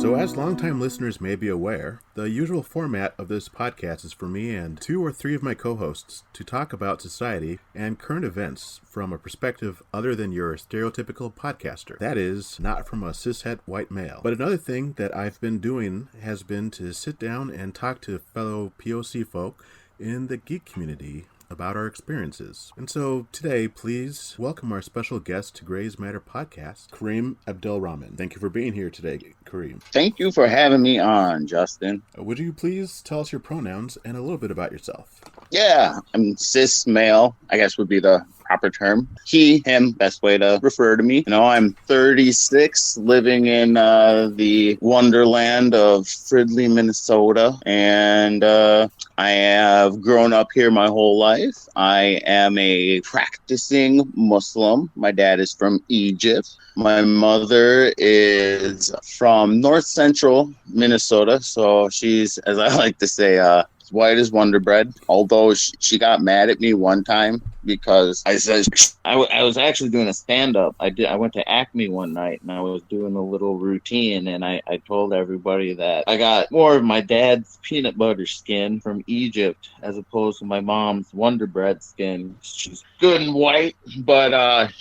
So as longtime listeners may be aware, the usual format of this podcast is for me and 2 or 3 of my co-hosts to talk about society and current events from a perspective other than your stereotypical podcaster. That is, not from a cishet white male. But another thing that I've been doing has been to sit down and talk to fellow POC folk in the geek community about our experiences. And so today, please welcome our special guest to GraysMatter podcast, Kareem Abdelrahman. Thank you for being here today, Kareem. Thank you for having me on, Justin. Would you please tell us your pronouns and a little bit about yourself? Yeah, I'm cis male, I guess would be the proper term. He, him, best way to refer to me. You know, I'm 36, living in the wonderland of Fridley, Minnesota, and I have grown up here my whole life. I am a practicing Muslim. My dad is from Egypt. My mother is from north central Minnesota, so she's, as I like to say, white as Wonder Bread. Although she got mad at me one time because I said I was actually doing a stand-up. I went to Acme one night and I was doing a little routine, and I told everybody that I got more of my dad's peanut butter skin from Egypt as opposed to my mom's Wonder Bread skin. She's good and white, but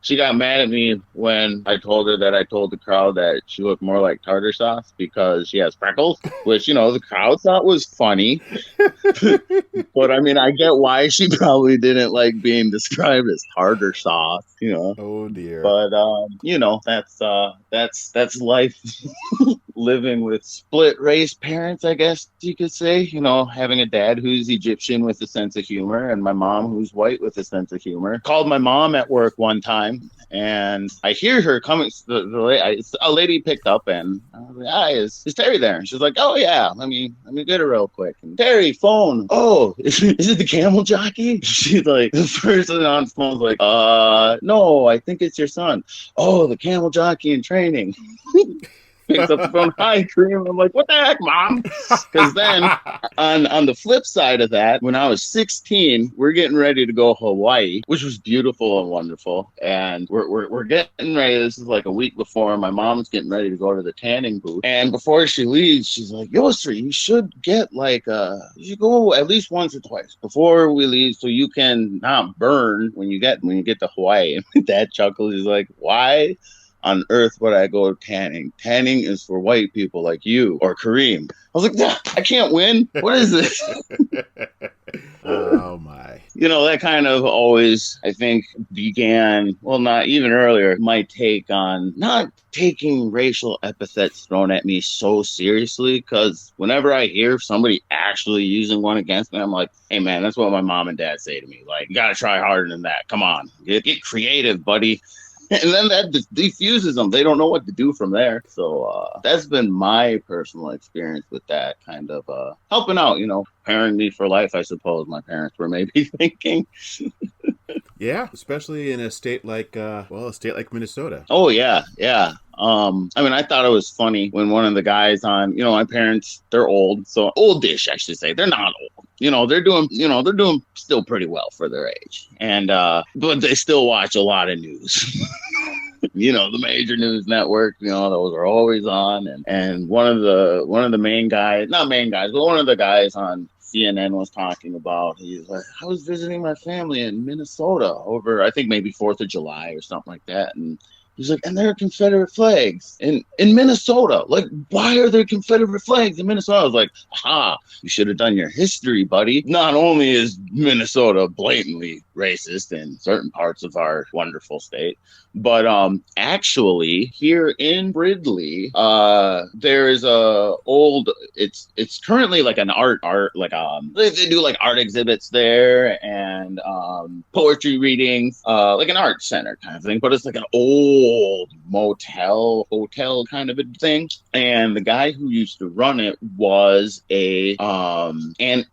she got mad at me when I told her that I told the crowd that she looked more like tartar sauce because she has freckles, which, you know, the crowd thought was funny. But I mean, I get why she probably didn't like being described as tartar sauce, you know. Oh dear. But you know, that's life. Living with split race parents, I guess you could say. You know, having a dad who's Egyptian with a sense of humor and my mom who's white with a sense of humor. Called my mom at work one time and I hear her coming. A lady picked up and I was like, "Hi, is Terry there?" And she's like, "Oh yeah, let me get her real quick." And, "Terry, phone." "Oh, is it the camel jockey?" She's like, the person on the phone's like, "No, I think it's your son." "Oh, the camel jockey in training." Picks up the phone. "Hi, Kareem." I'm like, "What the heck, Mom?" Because then on the flip side of that, when I was 16, we're getting ready to go Hawaii, which was beautiful and wonderful. And we're getting ready. This is like a week before. My mom's getting ready to go to the tanning booth. And before she leaves, she's like, "Yoster, you should get you should go at least once or twice before we leave so you can not burn when you get to Hawaii." And Dad chuckles. He's like, "Why on earth would I go tanning? Tanning is for white people like you or Kareem." I was like, "Nah, I can't win. What is this?" Oh my. You know, that kind of always, I think, began, well, not even earlier, my take on not taking racial epithets thrown at me so seriously, because whenever I hear somebody actually using one against me, I'm like, "Hey man, that's what my mom and dad say to me. Like, you gotta try harder than that. Come on, get creative, buddy." And then that defuses them. They don't know what to do from there. So that's been my personal experience with that kind of helping out, you know, preparing me for life, I suppose my parents were maybe thinking. Yeah, especially in a state like Minnesota. Oh, yeah. I mean, I thought it was funny when one of the guys on, you know, my parents, they're old, so oldish, I should say. They're not old. You know, they're doing still pretty well for their age. And, but they still watch a lot of news. You know, the major news networks, you know, those are always on. And one of the main guys, not main guys, but one of the guys on CNN was talking about, he's like, "I was visiting my family in Minnesota over, I think maybe 4th of July or something like that." And he's like, "And there are Confederate flags in Minnesota. Like, why are there Confederate flags in Minnesota?" I was like, "Aha, you should have done your history, buddy. Not only is Minnesota blatantly racist in certain parts of our wonderful state, but actually here in Ridley, there is it's currently like an art like they do like art exhibits there and poetry readings, like an art center kind of thing, but it's like an old hotel kind of a thing. And the guy who used to run it was an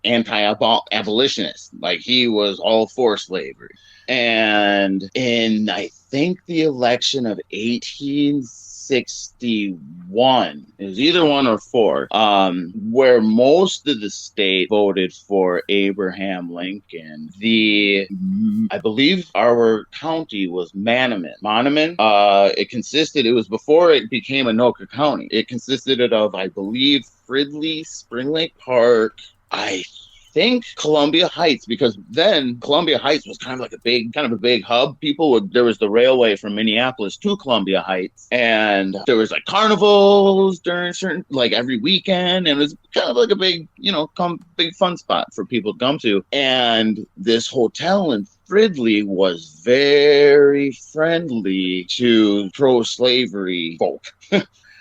anti-abolitionist. Like, he was all for slavery. And in, I think, the election of 1861, it was either 1 or 4, where most of the state voted for Abraham Lincoln, the I believe our county was Manaman. It was before it became Anoka County. It consisted of, I believe, Fridley, Spring Lake Park, I think Columbia Heights, because then Columbia Heights was kind of a big hub. There was the railway from Minneapolis to Columbia Heights, and there was like carnivals during certain, like every weekend, and it was kind of like a big, big fun spot for people to come to. And this hotel in Fridley was very friendly to pro-slavery folk.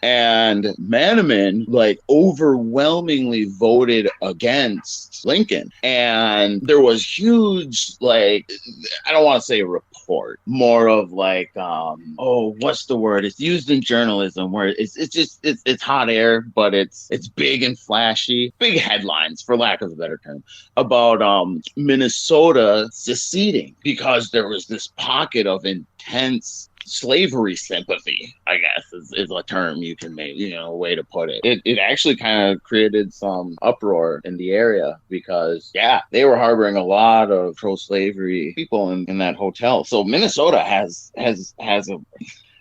And Manaman overwhelmingly voted against Lincoln. And there was huge, I don't want to say a report, more of what's the word? It's used in journalism where it's hot air, but it's big and flashy, big headlines, for lack of a better term, about Minnesota seceding because there was this pocket of intense slavery sympathy, I guess is a term you can make, a way to put it. It actually kind of created some uproar in the area because, they were harboring a lot of pro-slavery people in that hotel. So Minnesota has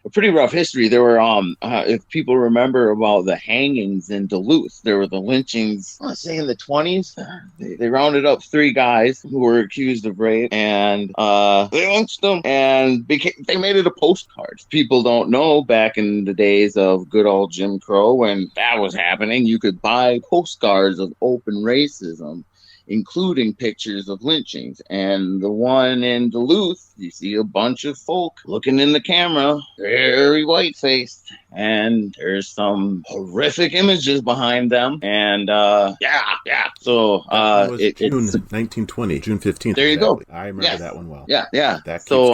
a pretty rough history. There were, if people remember about the hangings in Duluth, there were the lynchings, I want to say in the 20s. They rounded up 3 guys who were accused of rape, and they lynched them, and they made it a postcard. People don't know, back in the days of good old Jim Crow, when that was happening, you could buy postcards of open racism, including pictures of lynchings. And the one in Duluth, you see a bunch of folk looking in the camera, very white-faced, and there's some horrific images behind them. And so it was June 1920, June 15th. There you go. I remember that one well. Yeah. That So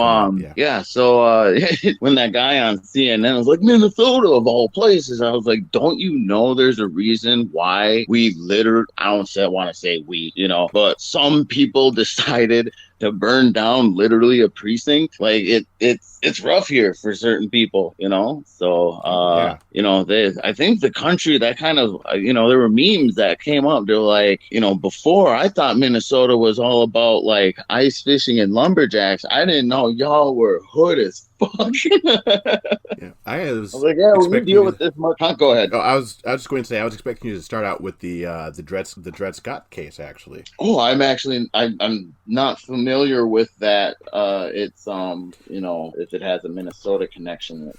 when that guy on CNN was like, Minnesota of all places, I was like, don't you know there's a reason why we I don't want to say we, but some people decided to burn down literally a precinct. It's rough here for certain people, So I think the country, that kind of, there were memes that came up. They're like, before, I thought Minnesota was all about ice fishing and lumberjacks. I didn't know y'all were hood as fuck. I was like, when you deal with this much. Go ahead. I was just going to say, I was expecting you to start out with the Dred Scott case, actually. Oh, I'm not familiar with that. It's if it has a Minnesota connection.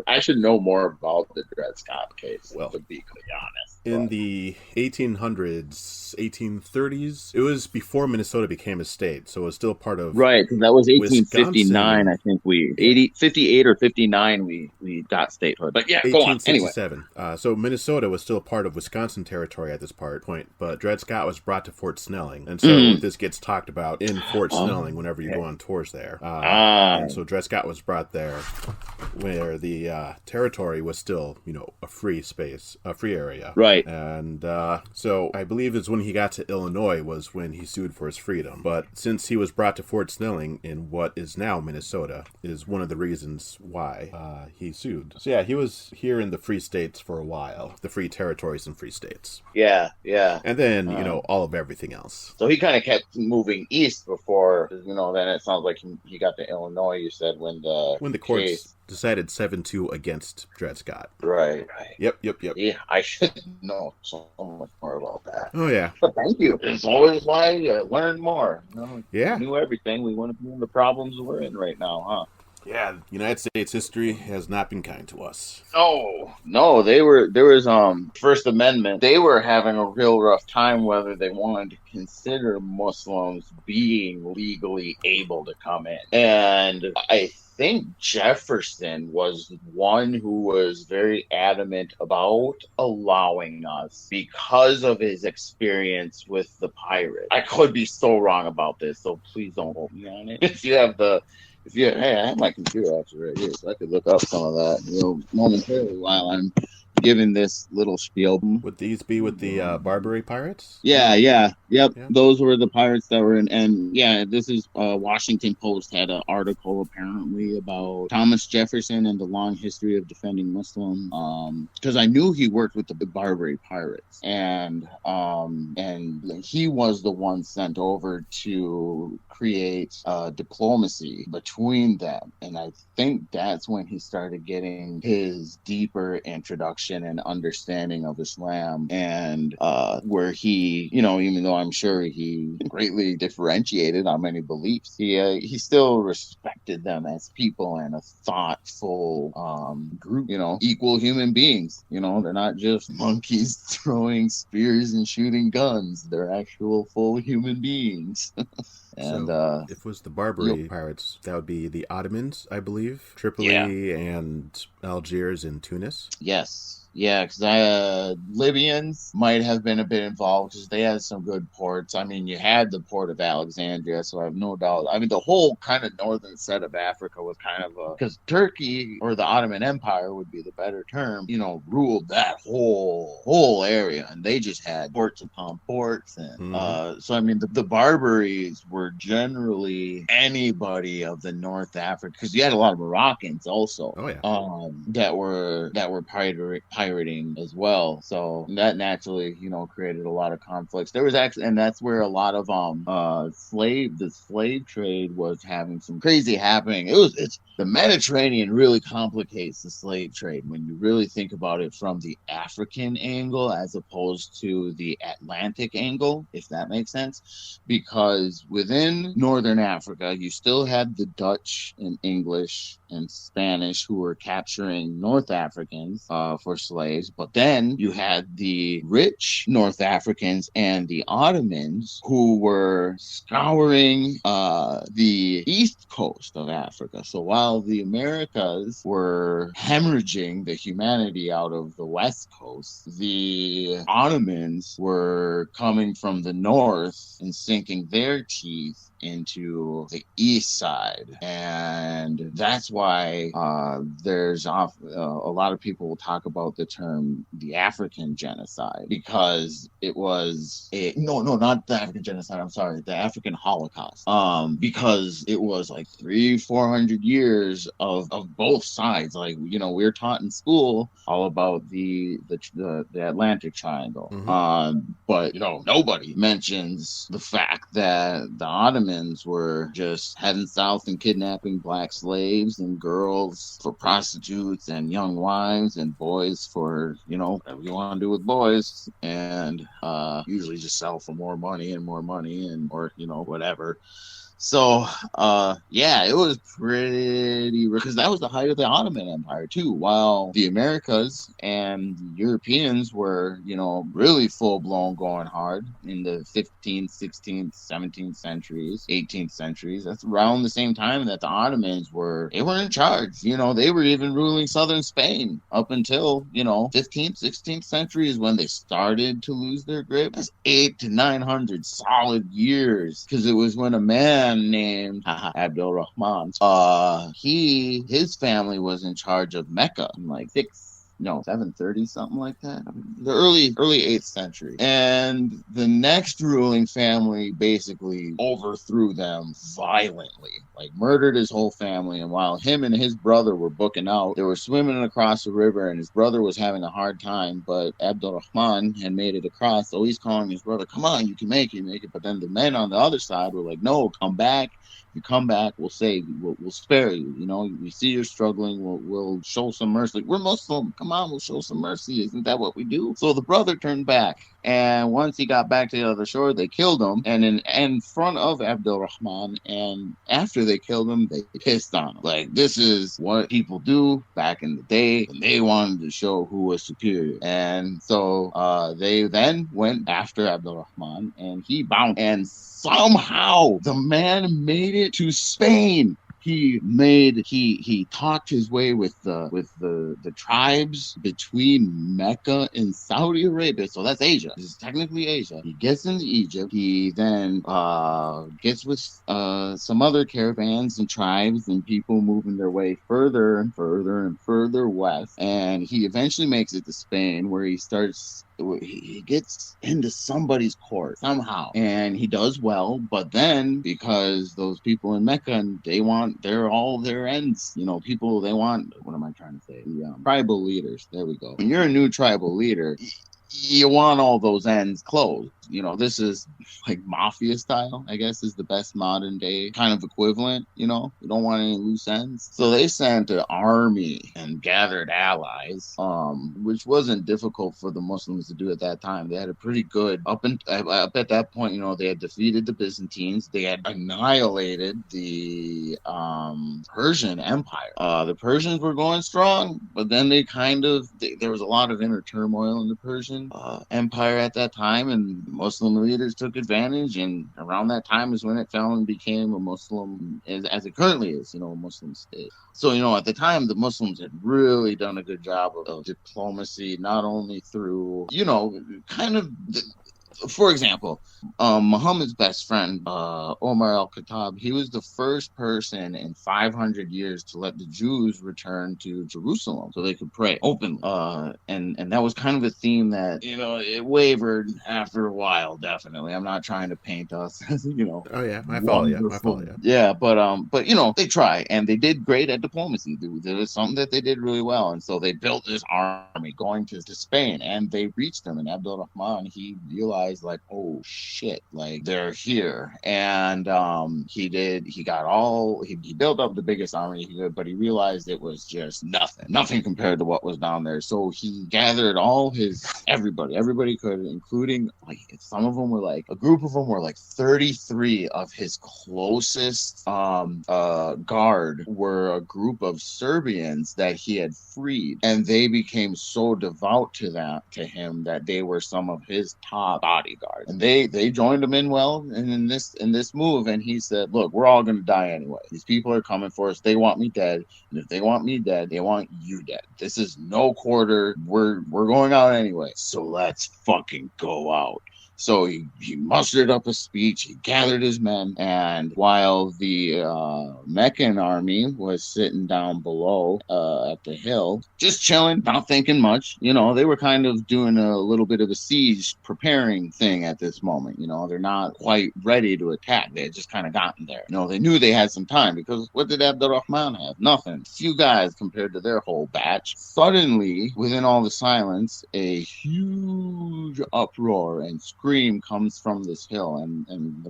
I should know more about the Dred Scott case, to be quite honest. In the 1800s, 1830s, it was before Minnesota became a state, so it was still part of right. That was 1859, Wisconsin. I think 58 or 59 we got statehood. But go on. Anyway, so Minnesota was still part of Wisconsin territory at this point, but Dred Scott was brought to Fort Snelling, and so this gets talked about in Fort Snelling whenever you go on tours there. And so Dred Scott was brought there, where the territory was still, a free space, a free area. Right. And so I believe it's when he got to Illinois was when he sued for his freedom. But since he was brought to Fort Snelling in what is now Minnesota, is one of the reasons why he sued. So he was here in the free states for a while, the free territories and free states. Yeah. And then, all of everything else. So he kind of kept moving east before, then it sounds like he got to Illinois, you said, when the courts decided 7-2 against Dred Scott. Right. Yep. Yeah, I should know so much more about that. Oh, yeah. But thank you. It's always why I learn more. Yeah. Knew everything. We wouldn't be in the problems we're in right now, huh? Yeah, United States history has not been kind to us. No, there was First Amendment. They were having a real rough time whether they wanted to consider Muslims being legally able to come in. And I think Jefferson was one who was very adamant about allowing us because of his experience with the pirates. I could be so wrong about this, so please don't hold me on it. Hey, I have my computer actually right here, so I could look up some of that, momentarily while I'm giving this little spiel. Would these be with the Barbary pirates? Yeah, yep. Yeah. Those were the pirates that were in, and yeah, this is Washington Post had an article apparently about Thomas Jefferson and the long history of defending Muslim. Because I knew he worked with the Barbary pirates, and he was the one sent over to create diplomacy between them, and I think that's when he started getting his deeper introduction and understanding of Islam, and where he, even though I'm sure he greatly differentiated on many beliefs, he still respected them as people and a thoughtful group, equal human beings. They're not just monkeys throwing spears and shooting guns. They're actual full human beings. And so if it was the Barbary pirates, that would be the Ottomans, I believe, Tripoli and Algiers and Tunis. Yes. Yeah, because Libyans might have been a bit involved because they had some good ports. I mean, you had the port of Alexandria, so I have no doubt. I mean, the whole kind of northern set of Africa was kind of because Turkey, or the Ottoman Empire would be the better term, ruled that whole area, and they just had ports upon ports. And so, I mean, the Barbaries were generally anybody of the North Africa, because you had a lot of Moroccans also. Oh, yeah. That were pirating as well, so that naturally created a lot of conflicts. There was actually, and that's where a lot of the slave trade was having some crazy happening. It's the Mediterranean really complicates the slave trade when you really think about it from the African angle as opposed to the Atlantic angle, if that makes sense, because within Northern Africa you still had the Dutch and English and Spanish who were capturing North Africans for slaves, but then you had the rich North Africans and the Ottomans who were scouring the east coast of Africa. So while the Americas were hemorrhaging the humanity out of the west coast, the Ottomans were coming from the north and sinking their teeth into the east side, and that's why there's a lot of people will talk about the term the African Genocide, because it was not the African Genocide, I'm sorry, the African Holocaust, because it was like 300-400 years of both sides. Like, we're taught in school all about the Atlantic Triangle, but nobody mentions the fact that the Ottomans were just heading south and kidnapping black slaves and girls for prostitutes and young wives and boys for, whatever you want to do with boys, and usually just sell for more money and or whatever. So, it was pretty, because that was the height of the Ottoman Empire too, while the Americas and the Europeans were, really full-blown going hard in the 15th, 16th, 17th centuries, 18th centuries. That's around the same time that the Ottomans were in charge. They were even ruling southern Spain up until, 15th, 16th century is when they started to lose their grip. That's 800 to 900 solid years, because it was when a man named Abdelrahman, his family was in charge of Mecca in like 730, something like that. The early 8th century. And the next ruling family basically overthrew them violently, like murdered his whole family. And while him and his brother were booking out, they were swimming across the river, and his brother was having a hard time, but Abdelrahman had made it across. So he's calling his brother, come on, you can make it. But then the men on the other side were like, no, come back. If you come back, we'll save you. We'll spare you. We see you're struggling. We'll show some mercy. We're Muslim. Come on, we'll show some mercy. Isn't that what we do? So the brother turned back. And once he got back to the other shore, they killed him. And in front of Abdelrahman, and after they killed him, they pissed on him. Like, this is what people do back in the day, and they wanted to show who was superior. And so they then went after Abdelrahman, and he bounced. And somehow the man made it to Spain. he talked his way with the tribes between Mecca and Saudi Arabia. So that's Asia. This is technically Asia. He gets into Egypt. He then gets with some other caravans and tribes and people moving their way further and further and further west. And he eventually makes it to Spain, where he gets into somebody's court somehow, and he does well. But then, because those people in Mecca, they're all their ends, people, they want, what am I trying to say? The tribal leaders. There we go. When you're a new tribal leader, you want all those ends closed. This is like mafia style, I guess, is the best modern day kind of equivalent. You don't want any loose ends. So they sent an army and gathered allies, which wasn't difficult for the Muslims to do at that time. They had a pretty good, up at that point, they had defeated the Byzantines. They had annihilated the Persian Empire. The Persians were going strong, but then there was a lot of inner turmoil in the Persian Empire at that time, and Muslim leaders took advantage, and around that time is when it fell and became a Muslim, as it currently is, a Muslim state. So, at the time, the Muslims had really done a good job of diplomacy, not only through, for example, Muhammad's best friend, Omar al-Khattab, he was the first person in 500 years to let the Jews return to Jerusalem so they could pray openly. And that was kind of a theme that, it wavered after a while, definitely. I'm not trying to paint us as, Oh, yeah, I follow you. Yeah, but they try, and they did great at diplomacy. There was something that they did really well, and so they built this army going to Spain, and they reached them, and Abdelrahman, he realized, like, oh shit, like, they're here. And he built up the biggest army he could, but he realized it was just nothing compared to what was down there. So he gathered everybody could, including, like, some of them were like, a group of them were like 33 of his closest guard were a group of Serbians that he had freed, and they became so devout to him that they were some of his top bodyguards, and they joined him in this move. And he said, look, we're all gonna die anyway. These people are coming for us. They want me dead, and if they want me dead, they want you dead. This is no quarter. We're going out anyway, so let's fucking go out. So he mustered up a speech, he gathered his men, and while the Meccan army was sitting down below at the hill, just chilling, not thinking much, they were kind of doing a little bit of a siege preparing thing at this moment. They're not quite ready to attack. They had just kind of gotten there. They knew they had some time, because what did Abdelrahman have? Nothing. Few guys compared to their whole batch. Suddenly, within all the silence, a huge uproar and scream comes from this hill, and the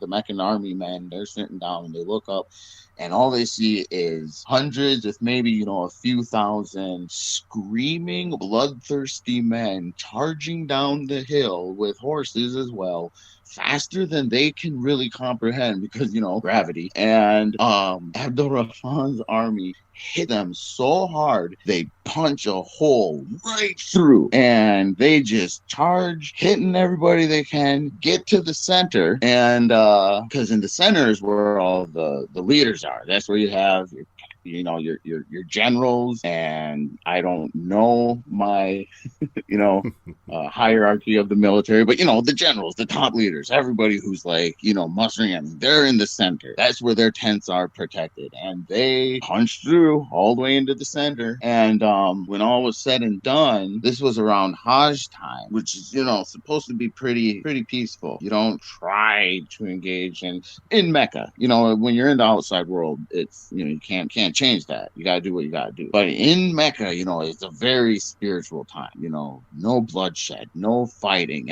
Meccan army men, they're sitting down and they look up, and all they see is hundreds, if maybe, a few thousand screaming, bloodthirsty men charging down the hill with horses as well, faster than they can really comprehend, because, gravity. And Abdelrahman's army hit them so hard, they punch a hole right through, and they just charge, hitting everybody they can, get to the center, and because in the center is where all the leaders are. That's where you have your generals, and I don't know my hierarchy of the military, but the generals, the top leaders, everybody who's like mustering them, they're in the center. That's where their tents are protected, and they punched through all the way into the center. And when all was said and done, this was around Hajj time, which is supposed to be pretty peaceful. You don't try to engage in Mecca. When you're in the outside world, it's you can't change that. You gotta do what you gotta do. But in Mecca, it's a very spiritual time. No bloodshed, no fighting.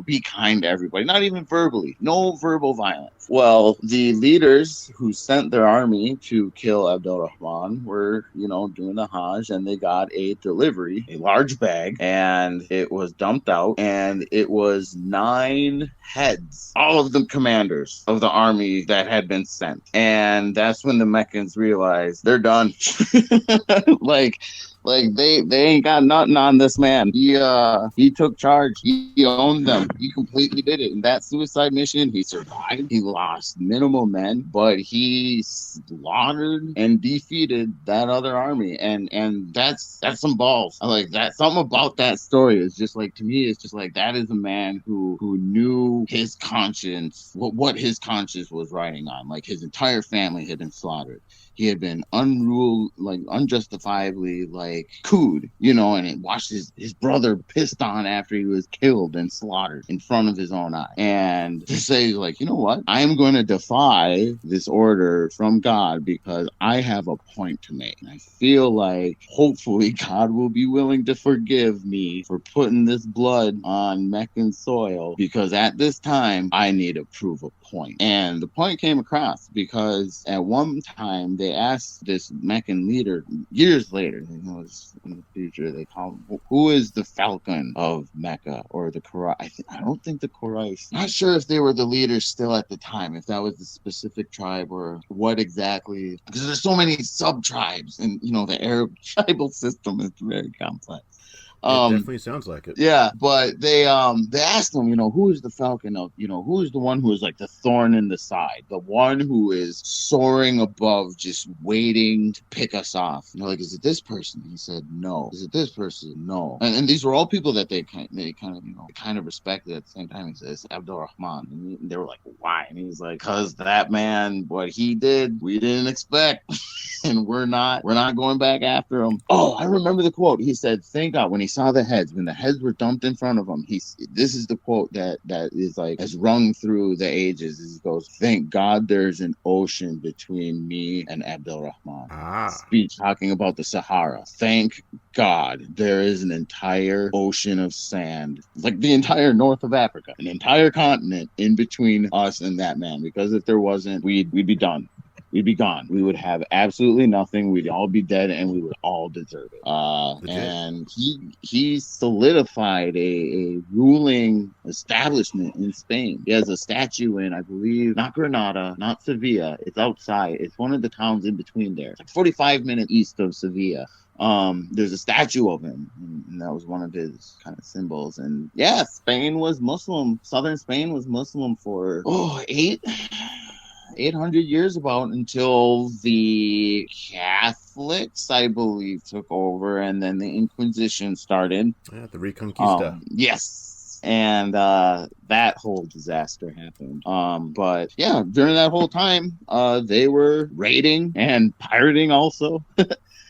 Be kind to everybody. Not even verbally. No verbal violence. Well, the leaders who sent their army to kill Abdelrahman were, doing the Hajj, and they got a delivery, a large bag, and it was dumped out, and it was 9 heads, all of them commanders of the army that had been sent. And that's when the Meccans realized they're done. Like, Like they ain't got nothing on this man. He took charge. He owned them. He completely did it. In that suicide mission, he survived. He lost minimal men, but he slaughtered and defeated that other army. And that's some balls. I like that. Something about that story is just like, to me, it's just like, that is a man who knew his conscience, what his conscience was riding on. Like, his entire family had been slaughtered. He had been unjustifiably cooed, and it watched his brother pissed on after he was killed and slaughtered in front of his own eye. And to say, like, you know what? I am going to defy this order from God because I have a point to make. And I feel like hopefully God will be willing to forgive me for putting this blood on Meccan soil, because at this time I need to prove a point. And the point came across because at one time they asked this Meccan leader, years later, in the future, they call him, who is the Falcon of Mecca, or the Quraysh? I don't think the Quraysh. Not sure if they were the leaders still at the time, if that was the specific tribe or what exactly, because there's so many sub-tribes, and the Arab tribal system is very complex. It definitely sounds like it. Yeah, but they asked him, who is the Falcon of, who is the one who is like the thorn in the side, the one who is soaring above, just waiting to pick us off. Like, is it this person? He said, no. Is it this person? No. And these were all people that they kind of respected at the same time. He says, Abdelrahman. And they were like, why? And he's like, because that man, what he did, we didn't expect. And we're not going back after him. Oh, I remember the quote. He said, thank God, when he saw the heads, when the heads were dumped in front of him, this is the quote that is like, has rung through the ages. He goes, thank God there's an ocean between me and Abdelrahman. Speech talking about the Sahara. Thank God there is an entire ocean of sand, like the entire north of Africa, an entire continent in between us and that man, because if there wasn't, we'd be done. We'd be gone. We would have absolutely nothing. We'd all be dead, and we would all deserve it. And he solidified a ruling establishment in Spain. He has a statue in, I believe, not Granada, not Sevilla. It's outside. It's one of the towns in between there. It's like 45 minutes east of Sevilla. There's a statue of him, and that was one of his kind of symbols. And yeah, Spain was Muslim. Southern Spain was Muslim for 800 years about, until the Catholics, I believe, took over, and then the Inquisition started. Yeah, the Reconquista. Yes. And that whole disaster happened. But yeah, during that whole time, they were raiding and pirating also.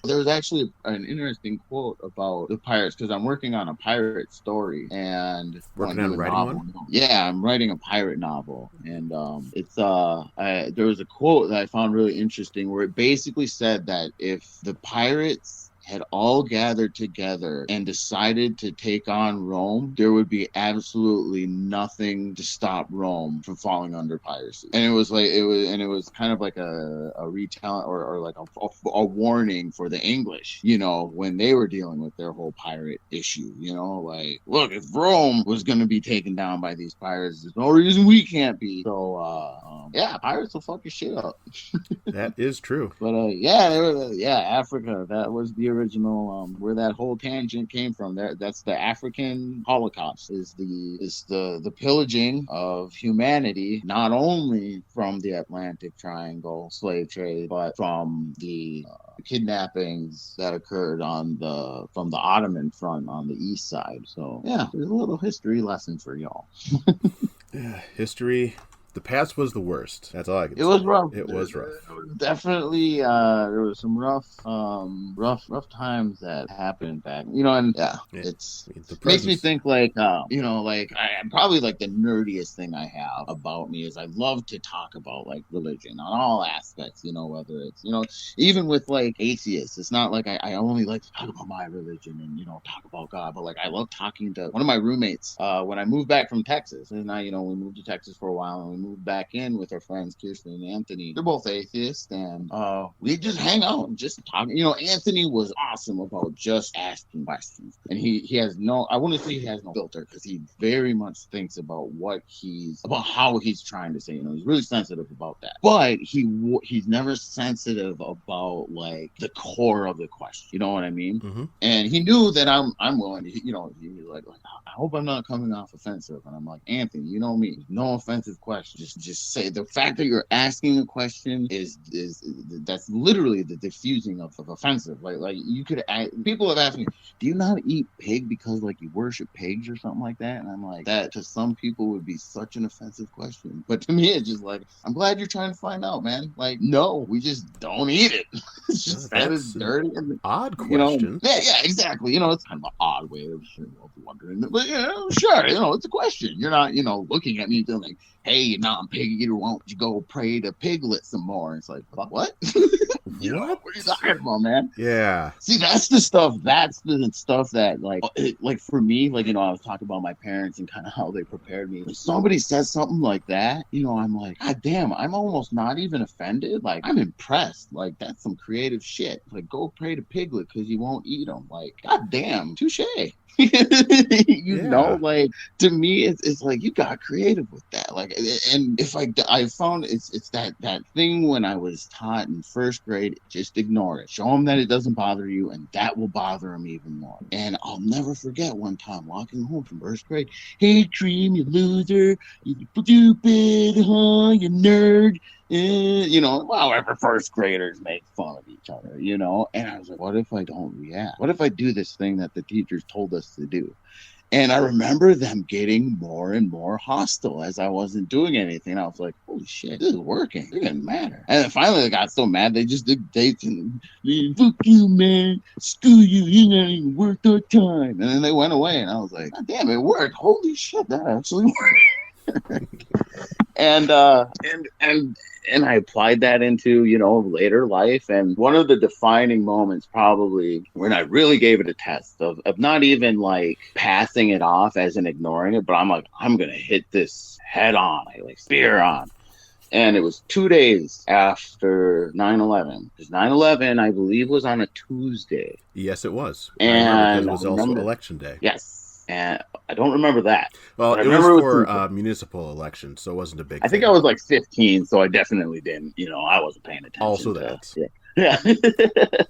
There was actually an interesting quote about the pirates, because I'm working on a pirate story, and working on writing one. Yeah, I'm writing a pirate novel, and it's there was a quote that I found really interesting where it basically said that if the pirates had all gathered together and decided to take on Rome, there would be absolutely nothing to stop Rome from falling under piracy. And it was kind of like a retelling or like a warning for the English, when they were dealing with their whole pirate issue, like, look, if Rome was going to be taken down by these pirates, there's no reason we can't be. So, yeah, pirates will fuck your shit up. That is true. But, Africa, that was the original where that whole tangent came from. That's the African Holocaust, is the pillaging of humanity, not only from the Atlantic Triangle slave trade, but from the kidnappings that occurred from the Ottoman front on the east side. So yeah, there's a little history lesson for y'all. Yeah, history. The past was the worst. That's all I can say. It was rough. It was rough. Definitely, there was some rough times that happened back. And it makes me think probably like the nerdiest thing I have about me is I love to talk about like religion on all aspects. Whether it's even with like atheists, it's not like I only like to talk about my religion and talk about God, but like I love talking to one of my roommates when I moved back from Texas, and we moved to Texas for a while, and we moved back in with our friends Kirsten and Anthony. They're both atheists, and we just hang out and just talk. You know, Anthony was awesome about just asking questions, and he has no, I wouldn't say he has no filter, because he very much thinks about how he's trying to say. You know, he's really sensitive about that, but he's never sensitive about like the core of the question. You know what I mean? Mm-hmm. And he knew that I'm willing to. You know, he was like, I hope I'm not coming off offensive. And I'm like, Anthony, you know me, no offensive question. Just say the fact that you're asking a question is that's literally the diffusing of offensive. Like you could people have asked me, do you not eat pig because like you worship pigs or something like that? And I'm like, that to some people would be such an offensive question, but to me it's just like, I'm glad you're trying to find out, man. Like, no, we just don't eat it. It's just that is dirty and odd question. You know, yeah, exactly. You know, it's kind of an odd way of wondering, but you know, sure, you know, it's a question. You're not, you know, looking at me like, hey, you're not a pig eater, why don't you go pray to Piglet some more? It's like, what? You know, what are you talking about, man? Yeah. See, that's the stuff that like for me, like, you know, I was talking about my parents and kind of how they prepared me. If somebody says something like that, you know, I'm like, God damn, I'm almost not even offended. Like, I'm impressed. Like, that's some creative shit. Like, go pray to Piglet because you won't eat them. Like, God damn, touche. You know, like, to me it's like, you got creative with that. Like, and if I found it's that thing when I was taught in first grade, just ignore it, show them that it doesn't bother you, and that will bother them even more. And I'll never forget one time walking home from first grade, hey Dream, you loser, you stupid, huh, you nerd. You know, however first graders make fun of each other, you know. And I was like, what if I don't react? What if I do this thing that the teachers told us to do? And I remember them getting more and more hostile as I wasn't doing anything. I was like, holy shit, this is working. It didn't matter. And then finally they got so mad, they just did fuck you, man. Screw you. You're not even worth our time. And then they went away. And I was like, God damn, it worked. Holy shit, that actually worked. And I applied that into, you know, later life. And one of the defining moments probably when I really gave it a test of not even like passing it off as in ignoring it, but I'm like, I'm going to hit this head on, like spear on. And it was 2 days after 9/11. Because 9/11, I believe, was on a Tuesday. Yes, it was. And it was also election day. Yes. And I don't remember that. Well, it was for municipal elections, so it wasn't a big thing. I think I was like 15, so I definitely didn't, you know, I wasn't paying attention. Also that. Yeah.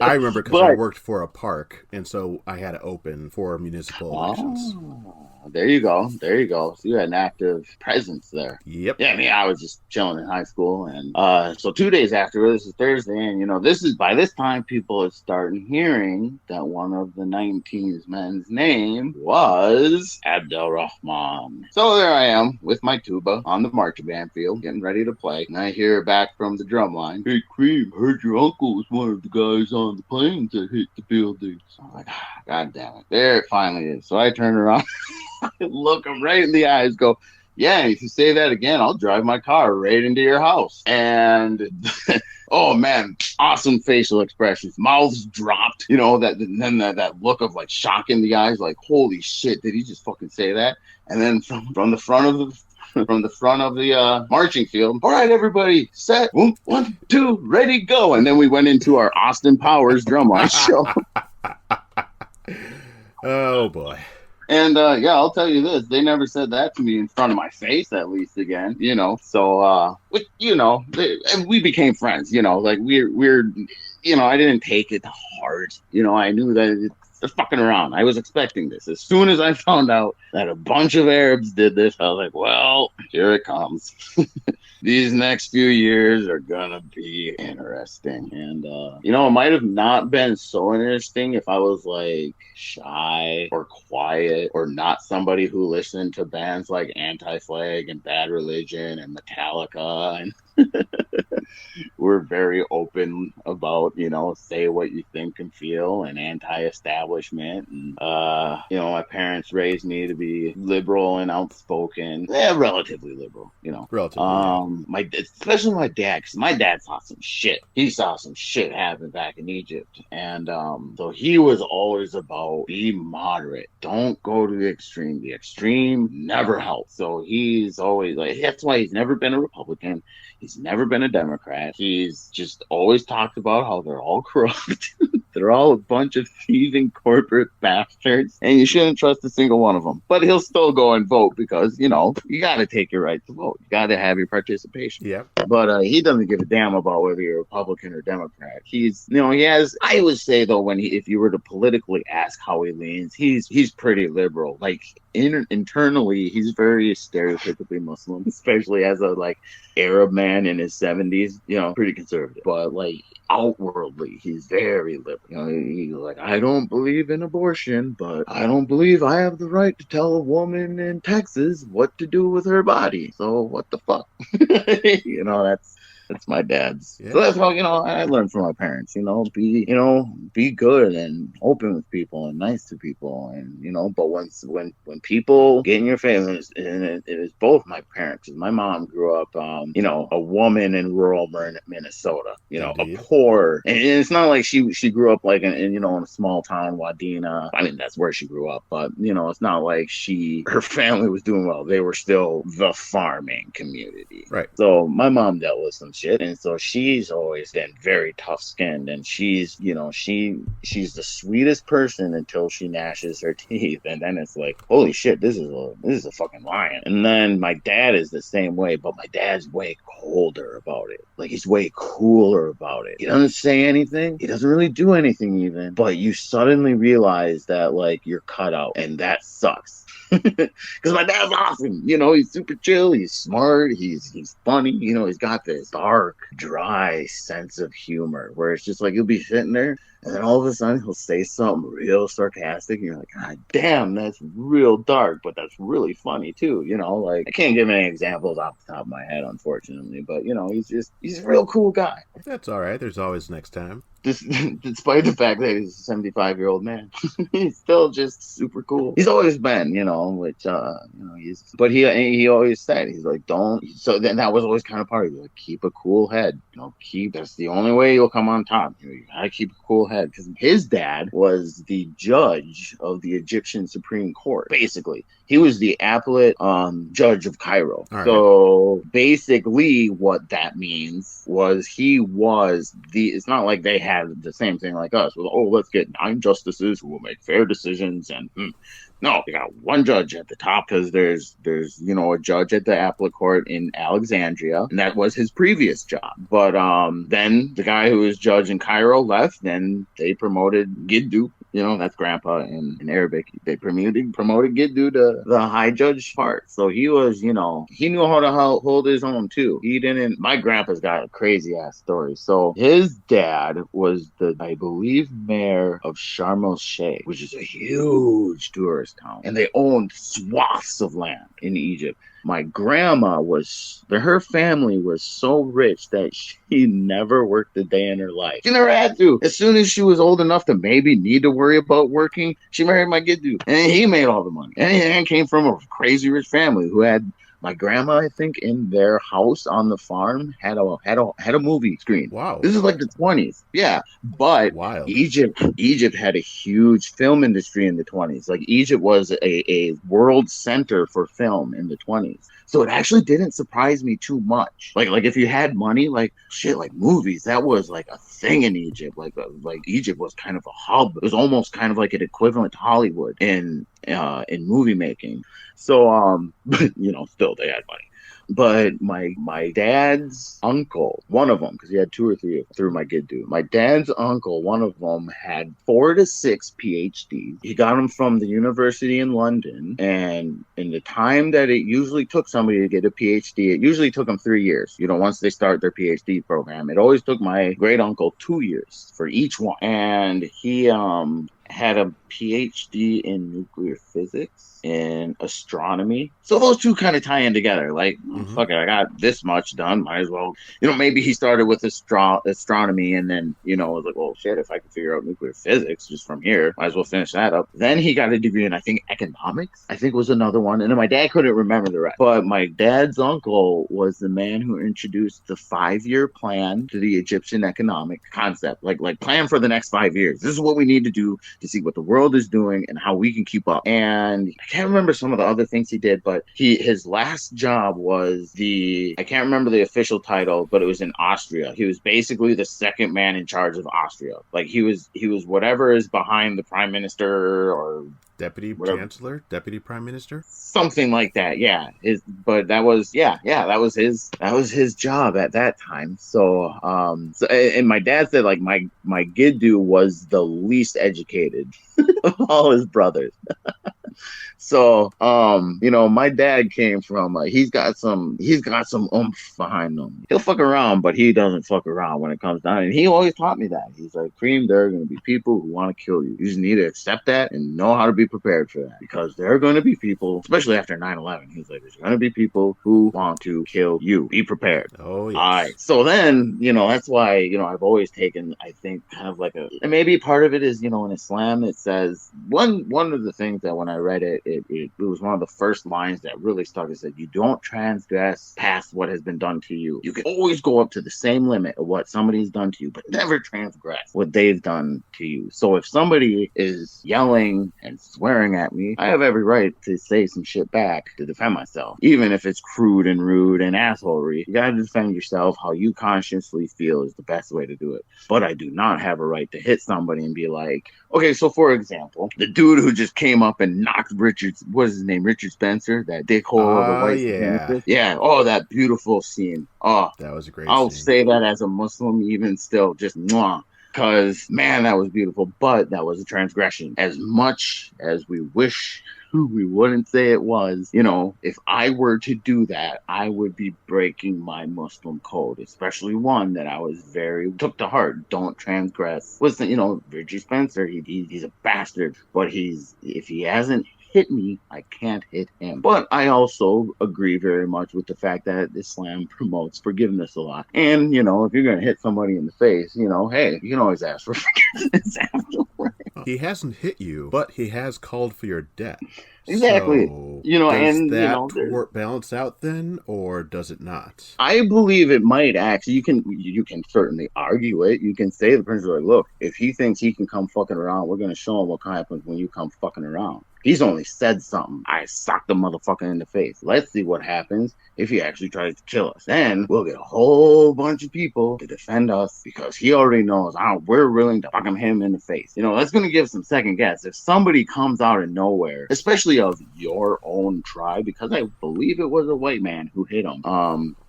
I remember because I worked for a park, and so I had to open for municipal elections. There you go. So you had an active presence there. Yep. Yeah, I mean, I was just chilling in high school. And so 2 days after, this is Thursday, and, you know, by this time, people are starting hearing that one of the 19 men's name was Abdelrahman. So there I am with my tuba on the marching band field, getting ready to play. And I hear back from the drum line, hey, Kareem, heard your uncle was one of the guys on the planes that hit the building. So I'm like, God damn it. There it finally is. So I turn around. Look him right in the eyes, go, yeah, if you say that again, I'll drive my car right into your house. And oh man, awesome facial expressions, mouths dropped, you know, that look of like shock in the eyes, like, holy shit, did he just fucking say that? And then from the front of the marching field, all right, everybody, set, 1, 2, ready, go. And then we went into our Austin Powers drumline show. Oh boy. And yeah, I'll tell you this, they never said that to me in front of my face, at least again, you know. So you know, and we became friends, you know, like we're you know, I didn't take it to heart, you know. I knew that they're fucking around. I was expecting this. As soon as I found out that a bunch of Arabs did this, I was like, well, here it comes. These next few years are gonna be interesting. And you know, it might have not been so interesting if I was like shy or quiet or not somebody who listened to bands like Anti-Flag and Bad Religion and Metallica and were very open about, say what you think and feel, and anti-establishment. And, my parents raised me to be liberal and outspoken. Yeah, relatively liberal, Relatively, yeah. Especially my dad, because my dad saw some shit. He saw some shit happen back in Egypt. And so he was always about be moderate. Don't go to the extreme. The extreme never helps. So he's always like, that's why he's never been a Republican. He's never been a Democrat. He's just always talked about how they're all corrupt. They're all a bunch of thieving corporate bastards, and you shouldn't trust a single one of them. But he'll still go and vote because, you got to take your right to vote. You got to have your participation. Yeah. But he doesn't give a damn about whether you're Republican or Democrat. He's, he has, I would say, though, if you were to politically ask how he leans, he's pretty liberal. Like, internally, he's very stereotypically Muslim, especially as a, Arab man in his 70s, pretty conservative. But, outwardly, he's very liberal. He's like, I don't believe in abortion, but I don't believe I have the right to tell a woman in Texas what to do with her body. So what the fuck? That's my dad's. Yeah. So that's how, I learned from my parents, be good and open with people and nice to people. And, but when people get in your face, and it was both my parents, because my mom grew up, a woman in rural Minnesota, Indeed. A poor, and it's not like she grew up in a small town, Wadena. I mean, that's where she grew up, but, it's not like her family was doing well. They were still the farming community. Right. So my mom dealt with some shit, and so she's always been very tough-skinned, and she's the sweetest person until she gnashes her teeth, and then it's like, holy shit, this is a fucking lion. And then my dad is the same way, but my dad's way colder about it. He's way cooler about it. He doesn't say anything. He doesn't really do anything even, but you suddenly realize that you're cut out, and that sucks. Because my dad's awesome. He's super chill. He's smart. He's funny. He's got this dark, dry sense of humor where it's just you'll be sitting there, and then all of a sudden he'll say something real sarcastic, and you're like, God damn, that's real dark, but that's really funny too. I can't give any examples off the top of my head, unfortunately, but he's a real cool guy. That's all right. There's always next time. Despite the fact that he's a 75-year-old man, he's still just super cool. He's always been, but he always said, he's like, don't. So then that was always kind of part of it. Keep a cool head. That's the only way you'll come on top. You gotta keep a cool head, because his dad was the judge of the Egyptian Supreme Court. Basically, he was the appellate judge of Cairo. Right. So basically, what that means was he was it's not like they had the same thing like us. Let's get 9 justices who will make fair decisions, and no, you got one judge at the top, because there's a judge at the appellate court in Alexandria, and that was his previous job. But then the guy who was judge in Cairo left, and they promoted Giddu. That's grandpa in Arabic. They promoted Giddu to the high judge part. So he was, he knew how to hold his own too. My grandpa's got a crazy ass story. So his dad was I believe, mayor of Sharm el-Sheikh, which is a huge tourist town. And they owned swaths of land in Egypt. My grandma her family was so rich that she never worked a day in her life. She never had to. As soon as she was old enough to maybe need to worry about working, she married my Giddu. And he made all the money. And he came from a crazy rich family who had my grandma, I think, in their house on the farm had a movie screen. Wow. This is the 20s. Yeah. But wild. Egypt had a huge film industry in the 20s. Egypt was a world center for film in the 20s. So it actually didn't surprise me too much. If you had money, movies, that was a thing in Egypt. Egypt was kind of a hub. It was almost kind of an equivalent to Hollywood in movie making. So, still they had money. But my dad's uncle, one of them, because he had 2 or 3 through my Giddu. My dad's uncle, one of them, had 4 to 6 PhDs. He got them from the university in London. And in the time that it usually took somebody to get a PhD, it usually took them 3 years. Once they start their PhD program, it always took my great uncle 2 years for each one. And he had a PhD in nuclear physics. in astronomy. So those two kind of tie in together. Like, fuck it, I got this much done. Might as well, maybe he started with astronomy and then, was like, well, shit, if I can figure out nuclear physics just from here, might as well finish that up. Then he got a degree in, I think, economics, I think was another one. And then my dad couldn't remember the rest. But my dad's uncle was the man who introduced the 5-year plan to the Egyptian economic concept. Like plan for the next 5 years. This is what we need to do to see what the world is doing and how we can keep up. And I can't remember some of the other things he did, but his last job was I can't remember the official title, but it was in Austria. He was basically the second man in charge of Austria. Like he was whatever is behind the prime minister or deputy chancellor, deputy prime minister, something like that. Yeah. That was his job at that time. So and my dad said like my Giddu was the least educated of all his brothers. So, my dad came from, he's got some oomph behind him. He'll fuck around, but he doesn't fuck around when it comes down. And he always taught me that. He's like, Kareem, there are going to be people who want to kill you. You just need to accept that and know how to be prepared for that. Because there are going to be people, especially after 9/11, he's like, there's going to be people who want to kill you. Be prepared. Oh, yes. All right. So then, that's why, I've always taken, I think, kind of like and maybe part of it is, in Islam, it says, one of the things that when I read it, it was one of the first lines that really stuck. It said, you don't transgress past what has been done to you. You can always go up to the same limit of what somebody's done to you, but never transgress what they've done to you. So if somebody is yelling and swearing at me, I have every right to say some shit back to defend myself. Even if it's crude and rude and assholery, you gotta defend yourself how you consciously feel is the best way to do it. But I do not have a right to hit somebody and be like, okay, so for example, the dude who just came up and knocked what's his name? Richard Spencer, that dickhole of a white supremacist. Yeah. Oh, that beautiful scene. Oh, that was a great I'll scene. say that as a Muslim, even still, just mwah. Because, man, that was beautiful. But that was a transgression. As much as we wish we wouldn't say it was, if I were to do that, I would be breaking my Muslim code, especially one that I was took to heart. Don't transgress. Listen, Richard Spencer, he's a bastard, but if he hasn't hit me, I can't hit him. But I also agree very much with the fact that Islam promotes forgiveness a lot. And, if you're going to hit somebody in the face, hey, you can always ask for forgiveness afterwards. He hasn't hit you, but he has called for your death. Exactly. So, does that balance out then, or does it not? I believe it might actually. You can certainly argue it. You can say the principle, like, look, if he thinks he can come fucking around, we're going to show him what happens when you come fucking around. He's only said something. I socked the motherfucker in the face. Let's see what happens if he actually tries to kill us. Then we'll get a whole bunch of people to defend us because he already knows we're willing to fuck him in the face. That's going to give some second guess. If somebody comes out of nowhere, especially of your own tribe, because I believe it was a white man who hit him.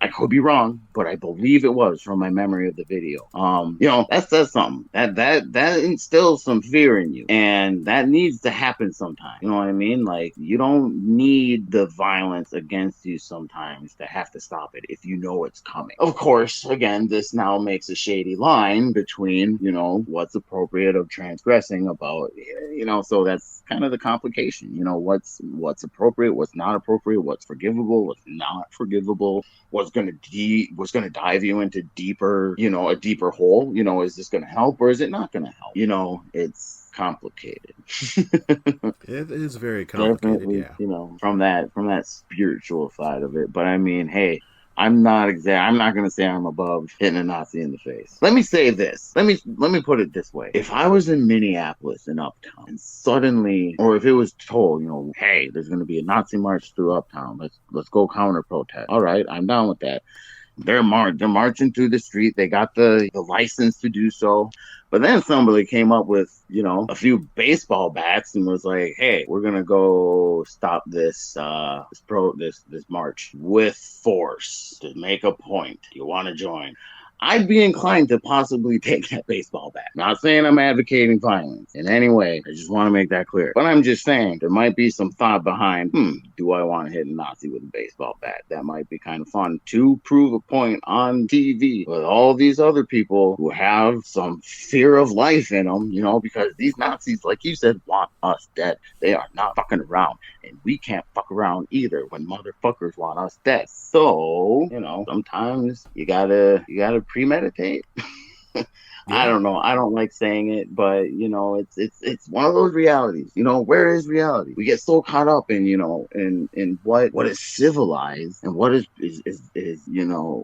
I could be wrong, but I believe it was from my memory of the video. That says something. That instills some fear in you. And that needs to happen sometime. You know what I mean? Like, you don't need the violence against you sometimes to have to stop it if you know it's coming. Of course, again, this now makes a shady line between, what's appropriate of transgressing about, so that's kind of the complication. What's appropriate, what's not appropriate, what's forgivable, what's not forgivable, what's going to dive you into deeper, a deeper hole. Is this going to help or is it not going to help? It's complicated. It is very complicated. Yeah. From that spiritual side of it. But I mean, hey, I'm not going to say I'm above hitting a Nazi in the face. Let me say this. Let me put it this way. If I was in Minneapolis in Uptown and suddenly, or if it was told, hey, there's going to be a Nazi march through Uptown. Let's go counter protest. All right, I'm down with that. They're marching through the street. They got the license to do so. But then somebody came up with, a few baseball bats and was like, hey, we're going to go stop this march with force to make a point. You want to join? I'd be inclined to possibly take that baseball bat. Not saying I'm advocating violence in any way. I just want to make that clear. But I'm just saying there might be some thought behind, do I want to hit a Nazi with a baseball bat? That might be kind of fun to prove a point on TV with all these other people who have some fear of life in them, because these Nazis, like you said, want us dead. They are not fucking around, and we can't fuck around either when motherfuckers want us dead. So, sometimes you gotta premeditate. I don't know. I don't like saying it, but it's one of those realities. Where is reality? We get so caught up in in what is civilized and what is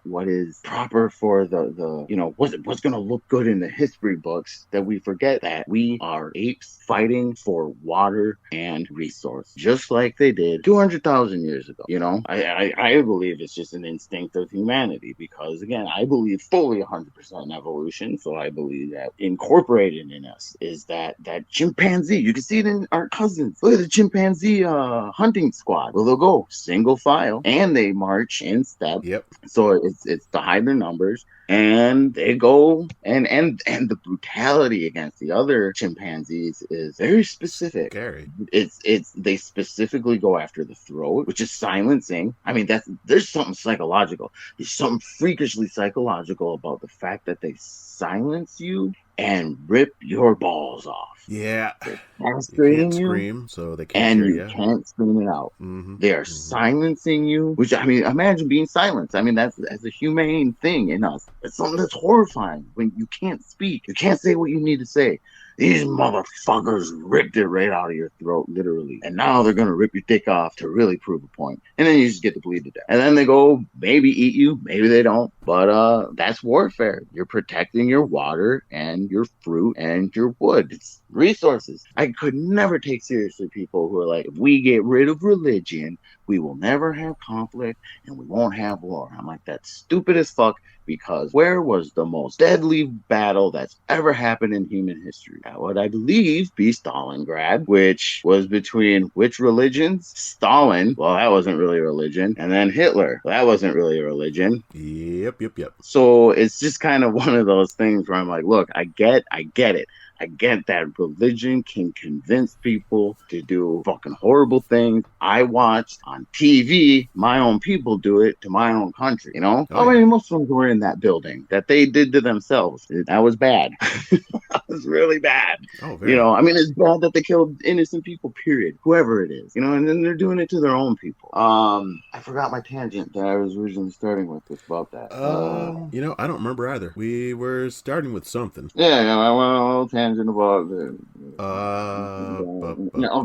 what is proper for the what's gonna look good in the history books, that we forget that we are apes fighting for water and resource, just like they did 200,000 years ago. I believe it's just an instinct of humanity, because again, I believe fully 100% in evolution. So I believe that incorporated in us is that chimpanzee. You can see it in our cousins. Look at the chimpanzee hunting squad. Well, they'll go single file and they march in step. Yep. So it's to hide their numbers, and they go and the brutality against the other chimpanzees is very specific. Scary. They specifically go after the throat, which is silencing. I mean, there's something psychological. There's something freakishly psychological about the fact that they silence you and rip your balls off. Yeah. They're You castrating can't you, scream, so they can't and hear you you. can't scream it out. Mm-hmm. They are silencing you, which, I mean, imagine being silenced. I mean, that's a humane thing in us. It's something that's horrifying when you can't speak. You can't say what you need to say. These motherfuckers ripped it right out of your throat, literally. And now they're going to rip your dick off to really prove a point. And then you just get to bleed to death. And then they go maybe eat you, maybe they don't. But that's warfare. You're protecting your water and your fruit and your wood. It's resources. I could never take seriously people who are like, if we get rid of religion, we will never have conflict and we won't have war. I'm like, that's stupid as fuck, because where was the most deadly battle that's ever happened in human history? That would, I believe, be Stalingrad, which was between which religions? Stalin, well, that wasn't really a religion. And then Hitler, well, that wasn't really a religion. Yep. So it's just kind of one of those things where I'm like, look, I get it. I get that religion can convince people to do fucking horrible things. I watched on TV my own people do it to my own country, How many Muslims were in that building that they did to themselves? That was bad. That was really bad. Oh, very. I mean, it's bad that they killed innocent people, period. Whoever it is, and then they're doing it to their own people. I forgot my tangent that I was originally starting with about that. I don't remember either. We were starting with something. Yeah, I went on a little tangent about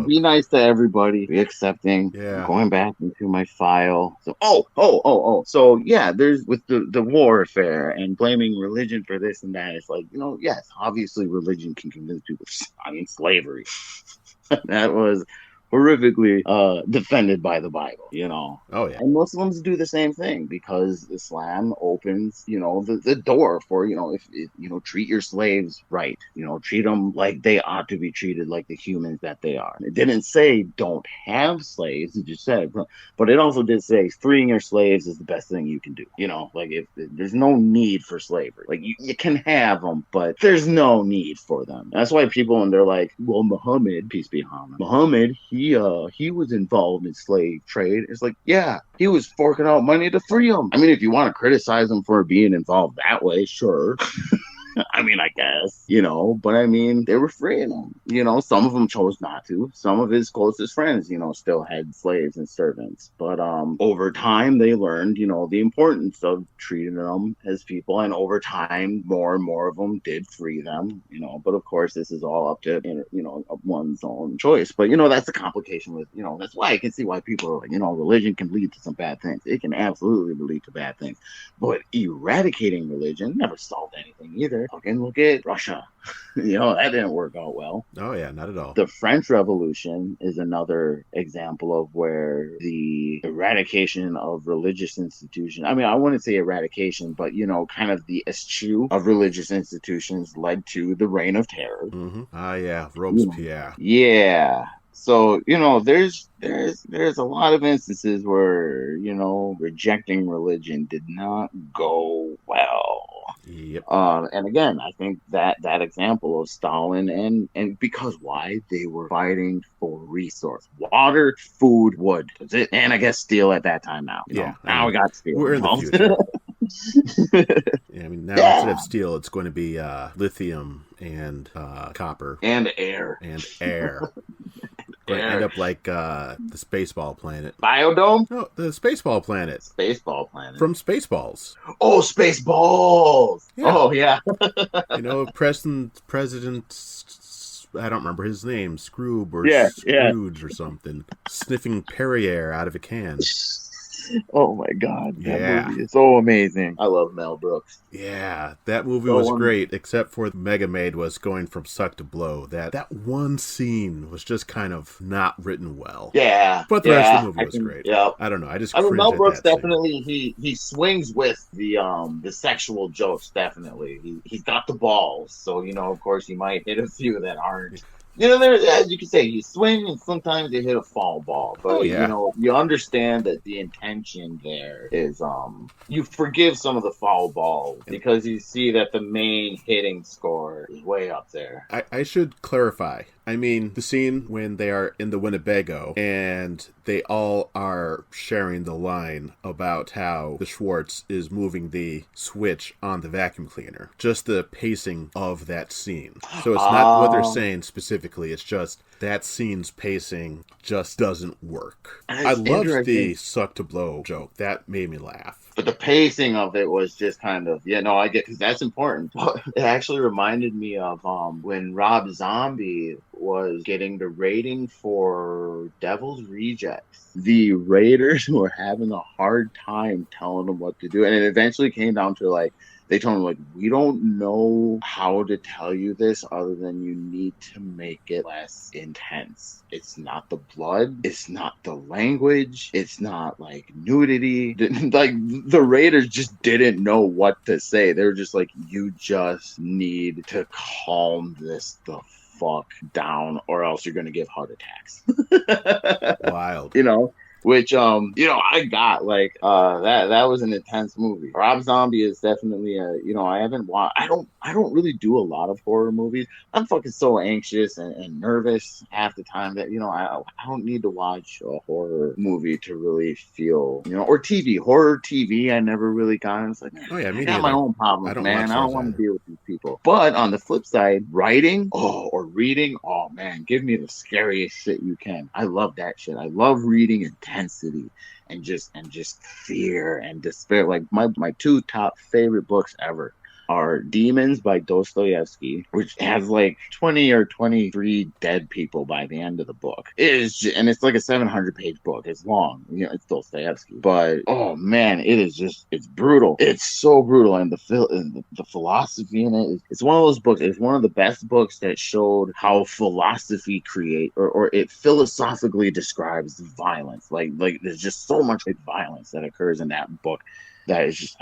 be nice to everybody, be accepting. Yeah. Going back into my file. So, So yeah, there's with the warfare and blaming religion for this and that. It's like, yes, obviously religion can convince people. I mean, slavery. That was horrifically defended by the Bible, Oh, yeah. And Muslims do the same thing, because Islam opens, the door for, if treat your slaves right, treat them like they ought to be treated, like the humans that they are. It didn't say don't have slaves, it just said, but it also did say freeing your slaves is the best thing you can do. Like if there's no need for slavery, like you can have them, but there's no need for them. That's why people, when they're like, well, Muhammad, peace be upon him, Muhammad, he was involved in slave trade. It's like, yeah, he was forking out money to free them. I mean, if you want to criticize him for being involved that way, sure. I mean, I guess, but I mean, they were freeing them. Some of them chose not to. Some of his closest friends, still had slaves and servants. But over time, they learned, the importance of treating them as people. And over time, more and more of them did free them, But of course, this is all up to, one's own choice. But, that's the complication with, that's why I can see why people are like, religion can lead to some bad things. It can absolutely lead to bad things. But eradicating religion never solved anything either. Fucking look at Russia. That didn't work out well. Oh, yeah, not at all. The French Revolution is another example of where the eradication of religious institutions, I mean, I wouldn't say eradication, but, kind of the eschew of religious institutions led to the Reign of Terror. Mm-hmm. Yeah, Robespierre. Yeah. So, there's a lot of instances where, rejecting religion did not go well. Yep. And again, I think that example of Stalin and because why they were fighting for resource, water, food, wood, that's it, and I guess steel at that time. Now, now we got steel we're involved. In the future. Yeah, I mean, now instead of steel, it's going to be lithium and copper and air Going to end up like the Spaceball planet. Biodome? No, the Spaceball planet. Spaceball planet. From Spaceballs. Oh, Spaceballs! Yeah. Oh, yeah. President, I don't remember his name, Scrooge or Scrooge or something, sniffing Perrier out of a can. Oh my God, that movie is so amazing. I love Mel Brooks. Yeah, that movie was great, except for Mega Maid was going from suck to blow. That one scene was just kind of not written well. Yeah, but the rest of the movie was great. Yeah, I don't know. I mean, Mel Brooks definitely he swings with the sexual jokes. Definitely, he's got the balls. So of course, you might hit a few that aren't. There, as you can say, you swing and sometimes you hit a foul ball. But, you understand that the intention there is you forgive some of the foul balls because you see that the main hitting score is way up there. I should clarify. I mean, the scene when they are in the Winnebago and they all are sharing the line about how the Schwartz is moving the switch on the vacuum cleaner. Just the pacing of that scene. So it's not what they're saying specifically. It's just that scene's pacing just doesn't work. I loved the suck to blow joke. That made me laugh. But the pacing of it was just kind of, I get, because that's important. It actually reminded me of when Rob Zombie was getting the rating for Devil's Rejects. The Raiders were having a hard time telling them what to do. And it eventually came down to they told him, we don't know how to tell you this other than you need to make it less intense. It's not the blood. It's not the language. It's not nudity. The Raiders just didn't know what to say. They were just you just need to calm this the fuck down or else you're going to give heart attacks. Wild. Which I got that was an intense movie. Rob Zombie is definitely I haven't watched. I don't really do a lot of horror movies. I'm fucking so anxious and nervous half the time that I don't need to watch a horror movie to really feel or horror TV. I never really got. It's I got my own problems, man. I don't want to deal with these people. But on the flip side, writing or reading, oh man, give me the scariest shit you can. I love that shit. I love reading intensity and just fear and despair. My two top favorite books ever are Demons by Dostoevsky, which has 20 or 23 dead people by the end of the book. It's a 700-page book. It's long. It's Dostoevsky. But, oh, man, it's brutal. It's so brutal. And the philosophy in it, it's one of those books. It's one of the best books that showed how philosophy or it philosophically describes violence. There's just so much violence that occurs in that book. That is just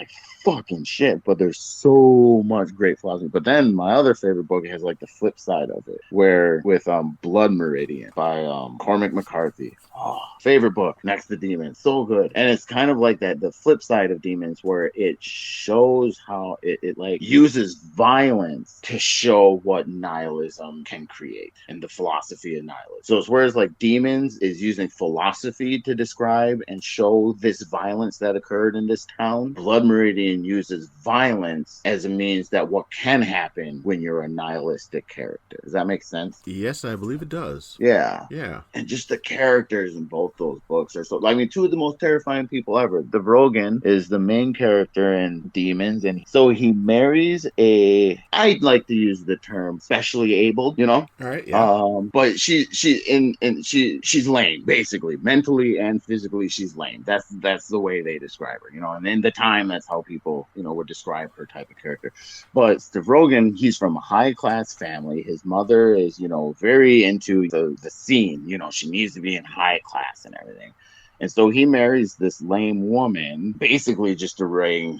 fucking shit, but there's so much great philosophy. But then my other favorite book has the flip side of it, where with Blood Meridian by Cormac McCarthy. Oh, favorite book next to Demons, so good. And it's kind of like that, the flip side of Demons, where it shows how it uses violence to show what nihilism can create and the philosophy of nihilism. So it's whereas Demons is using philosophy to describe and show this violence that occurred in this town, Blood Meridian uses violence as a means that what can happen when you're a nihilistic character. Does that make sense? Yes, I believe it does. Yeah. Yeah. And just the characters in both those books are so, two of the most terrifying people ever. The Vrogan is the main character in Demons, and so he marries I'd like to use the term specially abled, All right, yeah. But she's lame, basically. Mentally and physically, she's lame. That's the way they describe her, and in the time, that's how people, would describe her type of character. But Stavrogan, he's from a high-class family. His mother is, very into the scene. She needs to be in high class and everything. And so he marries this lame woman, basically just arraying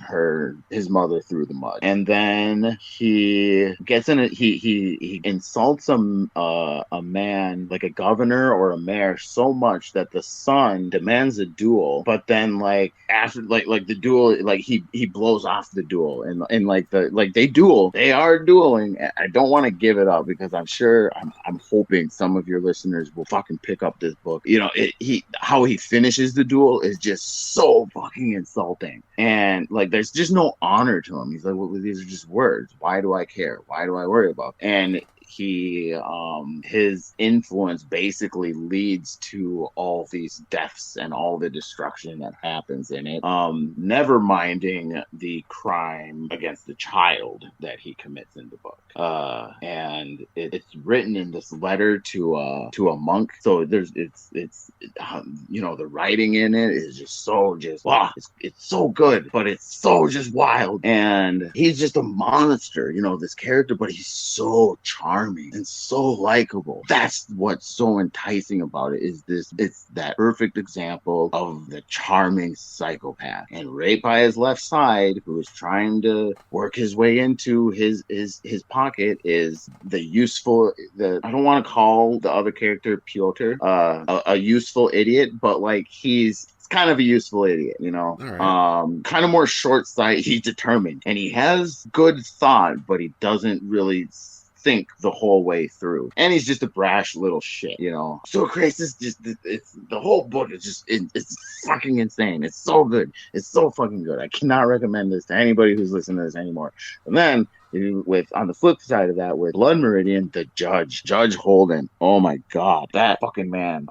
his mother through the mud. And then he gets in it. He insults a man, like a governor or a mayor, so much that the son demands a duel. But then, like after, like the duel, like he blows off the duel, and like they duel. They are dueling. I don't want to give it up because I'm hoping some of your listeners will fucking pick up this book. You know, how he finishes the duel is just so fucking insulting, and like there's just no honor to him. He's like, well, these are just words. Why do I care? Why do I worry about? And his influence basically leads to all these deaths and all the destruction that happens in it, never minding the crime against the child that he commits in the book. And it's written in this letter to a monk, so it's you know, the writing in it is just so it's so good, but it's so just wild, and he's just a monster, you know, this character, but he's so charming and so likable. That's what's so enticing about it, is it's that perfect example of the charming psychopath. And right by his left side, who is trying to work his way into his pocket, is the I don't want to call the other character Piotr a useful idiot, but like he's kind of a useful idiot, you know. Right. Kind of more short-sighted. He's determined, and he has good thought, but he doesn't really think the whole way through, and he's just a brash little shit, you know. So Grace is just, it's the whole book is just it's fucking insane. It's so good. It's so fucking good. I cannot recommend this to anybody who's listening to this anymore. And then on the flip side of that, with Blood Meridian, the Judge Holden. Oh my god, that fucking man.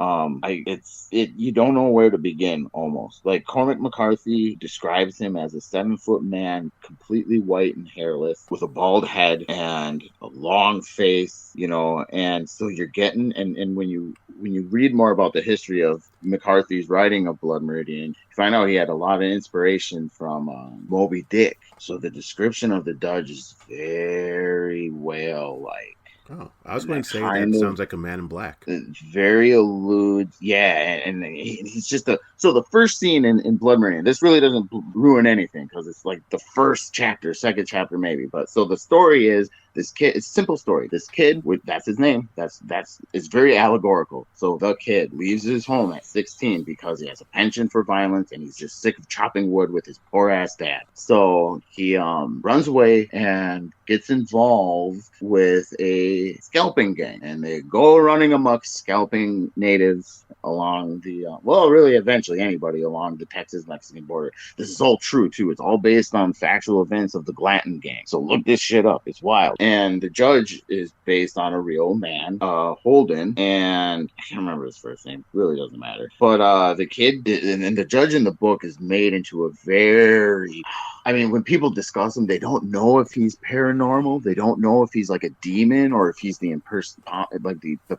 You don't know where to begin almost. Like Cormac McCarthy describes him as a 7-foot man, completely white and hairless, with a bald head and a long face, you know. And so you're getting, and when you read more about the history of McCarthy's writing of Blood Meridian, you find out he had a lot of inspiration from Moby Dick. So the description of the Judge is very whale-like. Oh, I was going to say that sounds like a Man in Black. Very and he's just so the first scene in Blood Meridian, this really doesn't ruin anything because it's like the first chapter, second chapter maybe. But so the story is, this kid, it's a simple story. This kid, that's his name. It's very allegorical. So the kid leaves his home at 16 because he has a penchant for violence and he's just sick of chopping wood with his poor ass dad. So he runs away and gets involved with a scalping gang, and they go running amok, scalping natives along the really eventually anybody along the Texas-Mexican border. This is all true too. It's all based on factual events of the Glanton gang. So look this shit up. It's wild. And the Judge is based on a real man, Holden, and I can't remember his first name. Really doesn't matter. But the kid, and the Judge in the book is made into a very, I mean, when people discuss him, they don't know if he's paranormal. They don't know if he's like a demon, or if he's the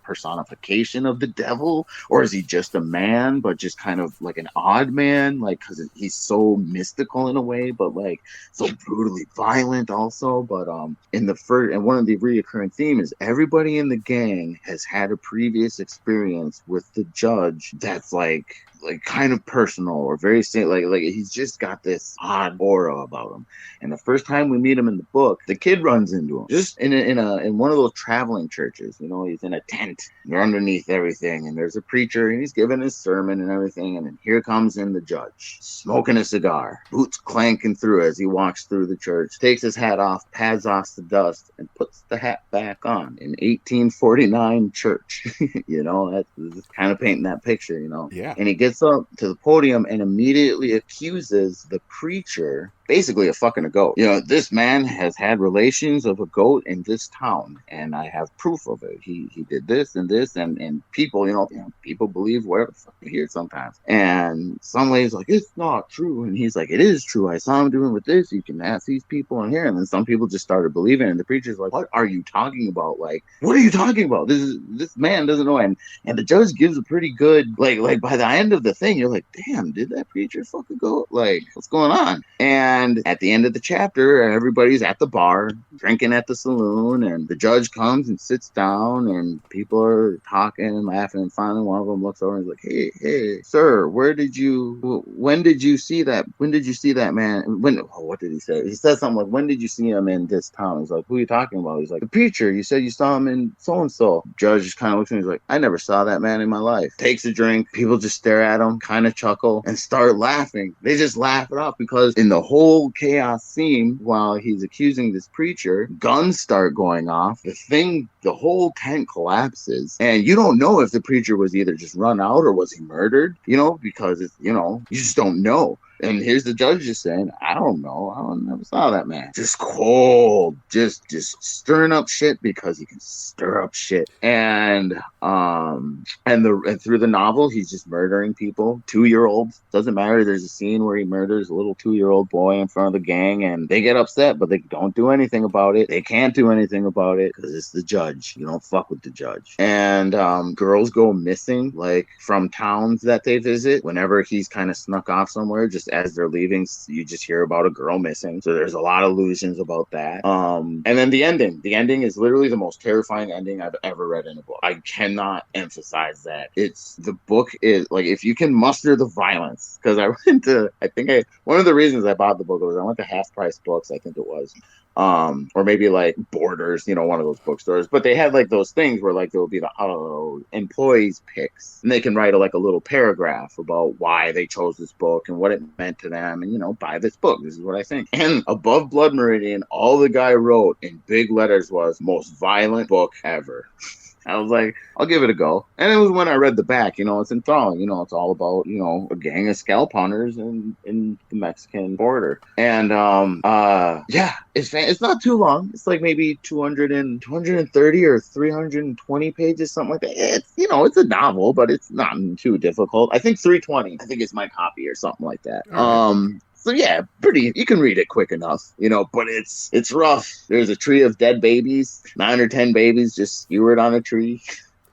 personification of the devil, or is he just a man, but just kind of like an odd man, like, because he's so mystical in a way, but like so brutally violent also. But in the first, and one of the reoccurring themes is everybody in the gang has had a previous experience with the Judge that's like kind of personal, or very like he's just got this odd aura about him. And the first time we meet him in the book, the kid runs into him just in one of those traveling churches, you know. He's in a tent, they're underneath everything, and there's a preacher and he's giving his sermon and everything, and then here comes in the Judge, smoking a cigar, boots clanking through as he walks through the church, takes his hat off, pads off the dust, and puts the hat back on. In 1849 church. You know, that's kind of painting that picture, you know. Yeah. And he gets up to the podium and immediately accuses the preacher, basically a fucking a goat. You know, this man has had relations of a goat in this town, and I have proof of it. He did this and this, and people, you know, people believe whatever the fuck you hear sometimes. And some lady's like, it's not true, and he's like, it is true. I saw him doing with this. You can ask these people in here. And then some people just started believing, and the preacher's like, what are you talking about? Like, what are you talking about? This man doesn't know. And the Judge gives a pretty good, like by the end of the thing, you're like, damn, did that preacher fucking go? Like, what's going on? And And at the end of the chapter, everybody's at the bar, drinking at the saloon, and the judge comes and sits down, and people are talking and laughing. And finally, one of them looks over and is like, "Hey, sir, when did you see that? When did you see that man? What did he say? He said something like, when did you see him in this town?" He's like, "Who are you talking about?" He's like, "The preacher. You said you saw him in so-and-so." Judge just kind of looks at me. He's like, "I never saw that man in my life." Takes a drink. People just stare at him, kind of chuckle, and start laughing. They just laugh it off because in the whole chaos scene, while he's accusing this preacher, guns start going off. The whole tent collapses, and you don't know if the preacher was either just run out or was he murdered, because you just don't know. And here's the judge just saying, "I don't know. I never saw that man." Just cold, just stirring up shit because he can stir up shit. And through the novel, he's just murdering people, 2-year-olds. Doesn't matter. There's a scene where he murders a little 2-year-old boy in front of the gang, and they get upset, but they don't do anything about it. They can't do anything about it because it's the judge. You don't fuck with the judge. And girls go missing, like from towns that they visit. Whenever he's kind of snuck off somewhere, just as they're leaving, you just hear about a girl missing. So there's a lot of illusions about that. And then the ending is literally the most terrifying ending I've ever read in a book. I cannot emphasize that. The book is like, if you can muster the violence, because one of the reasons I bought the book was I went to Half Price Books, I think it was. Or maybe like Borders, one of those bookstores, but they had like those things where like there will be the employees picks, and they can write a little paragraph about why they chose this book and what it meant to them, and buy this book, this is what I think. And above Blood Meridian, all the guy wrote in big letters was most violent book ever. I was like, I'll give it a go. And it was when I read the back, it's enthralling. It's all about, a gang of scalp hunters in the Mexican border. And, it's not too long. It's like maybe 230 or 320 pages, something like that. It's, it's a novel, but it's not too difficult. I think 320, I think it's my copy or something like that. Right. So yeah, you can read it quick enough, but it's rough. There's a tree of dead babies, 9 or 10 babies just skewered on a tree.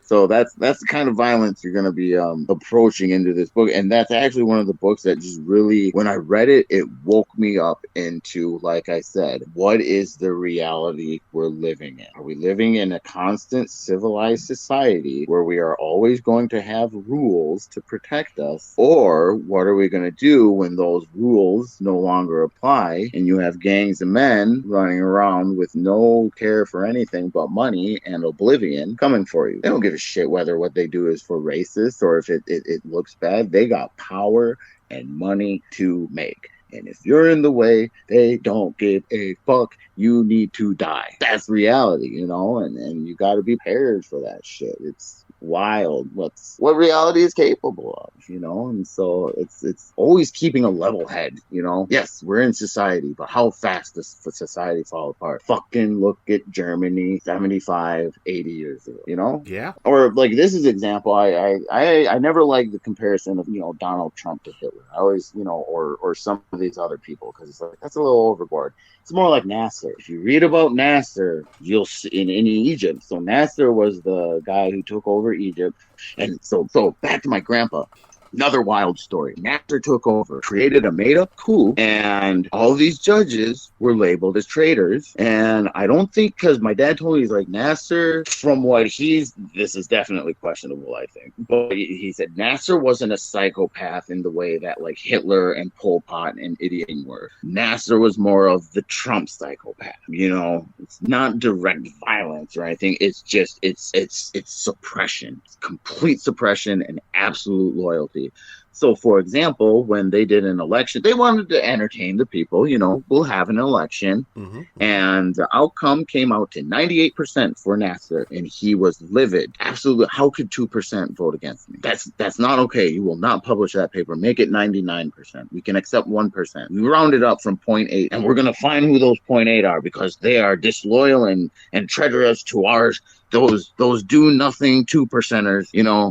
So that's the kind of violence you're going to be approaching into this book. And that's actually one of the books that just really, when I read it, it woke me up into, like I said, what is the reality we're living in? Are we living in a constant civilized society where we are always going to have rules to protect us? Or what are we going to do when those rules no longer apply and you have gangs of men running around with no care for anything but money and oblivion coming for you? They don't give a shit whether what they do is for racist or if it looks bad. They got power and money to make. And if you're in the way, they don't give a fuck. You need to die. That's reality, and you got to be prepared for that shit. It's wild what reality is capable of, and so it's always keeping a level head, Yes, we're in society, but how fast does society fall apart? Fucking look at Germany 75, 80 years ago, Yeah. Or like this is example, I never liked the comparison of, Donald Trump to Hitler. I always, or some of these other people, because it's like, that's a little overboard. It's more like Nasser. If you read about Nasser, you'll see in Egypt. So Nasser was the guy who took over Egypt. And so back to my grandpa. Another wild story. Nasser took over, created a made-up coup, and all these judges were labeled as traitors. And I don't think, because my dad told me, he's like, Nasser, from what this is definitely questionable, I think. But he said Nasser wasn't a psychopath in the way that like Hitler and Pol Pot and Idi Amin were. Nasser was more of the Trump psychopath. It's not direct violence or anything. It's just it's suppression, it's complete suppression and absolute loyalty. So, for example, when they did an election, they wanted to entertain the people, we'll have an election. Mm-hmm. And the outcome came out to 98% for Nasser, and he was livid. Absolutely. How could 2% vote against me? That's not okay. You will not publish that paper. Make it 99%. We can accept 1%. We round it up from 0.8, and we're going to find who those 0.8 are because they are disloyal and treacherous to ours. Those do nothing 2%ers,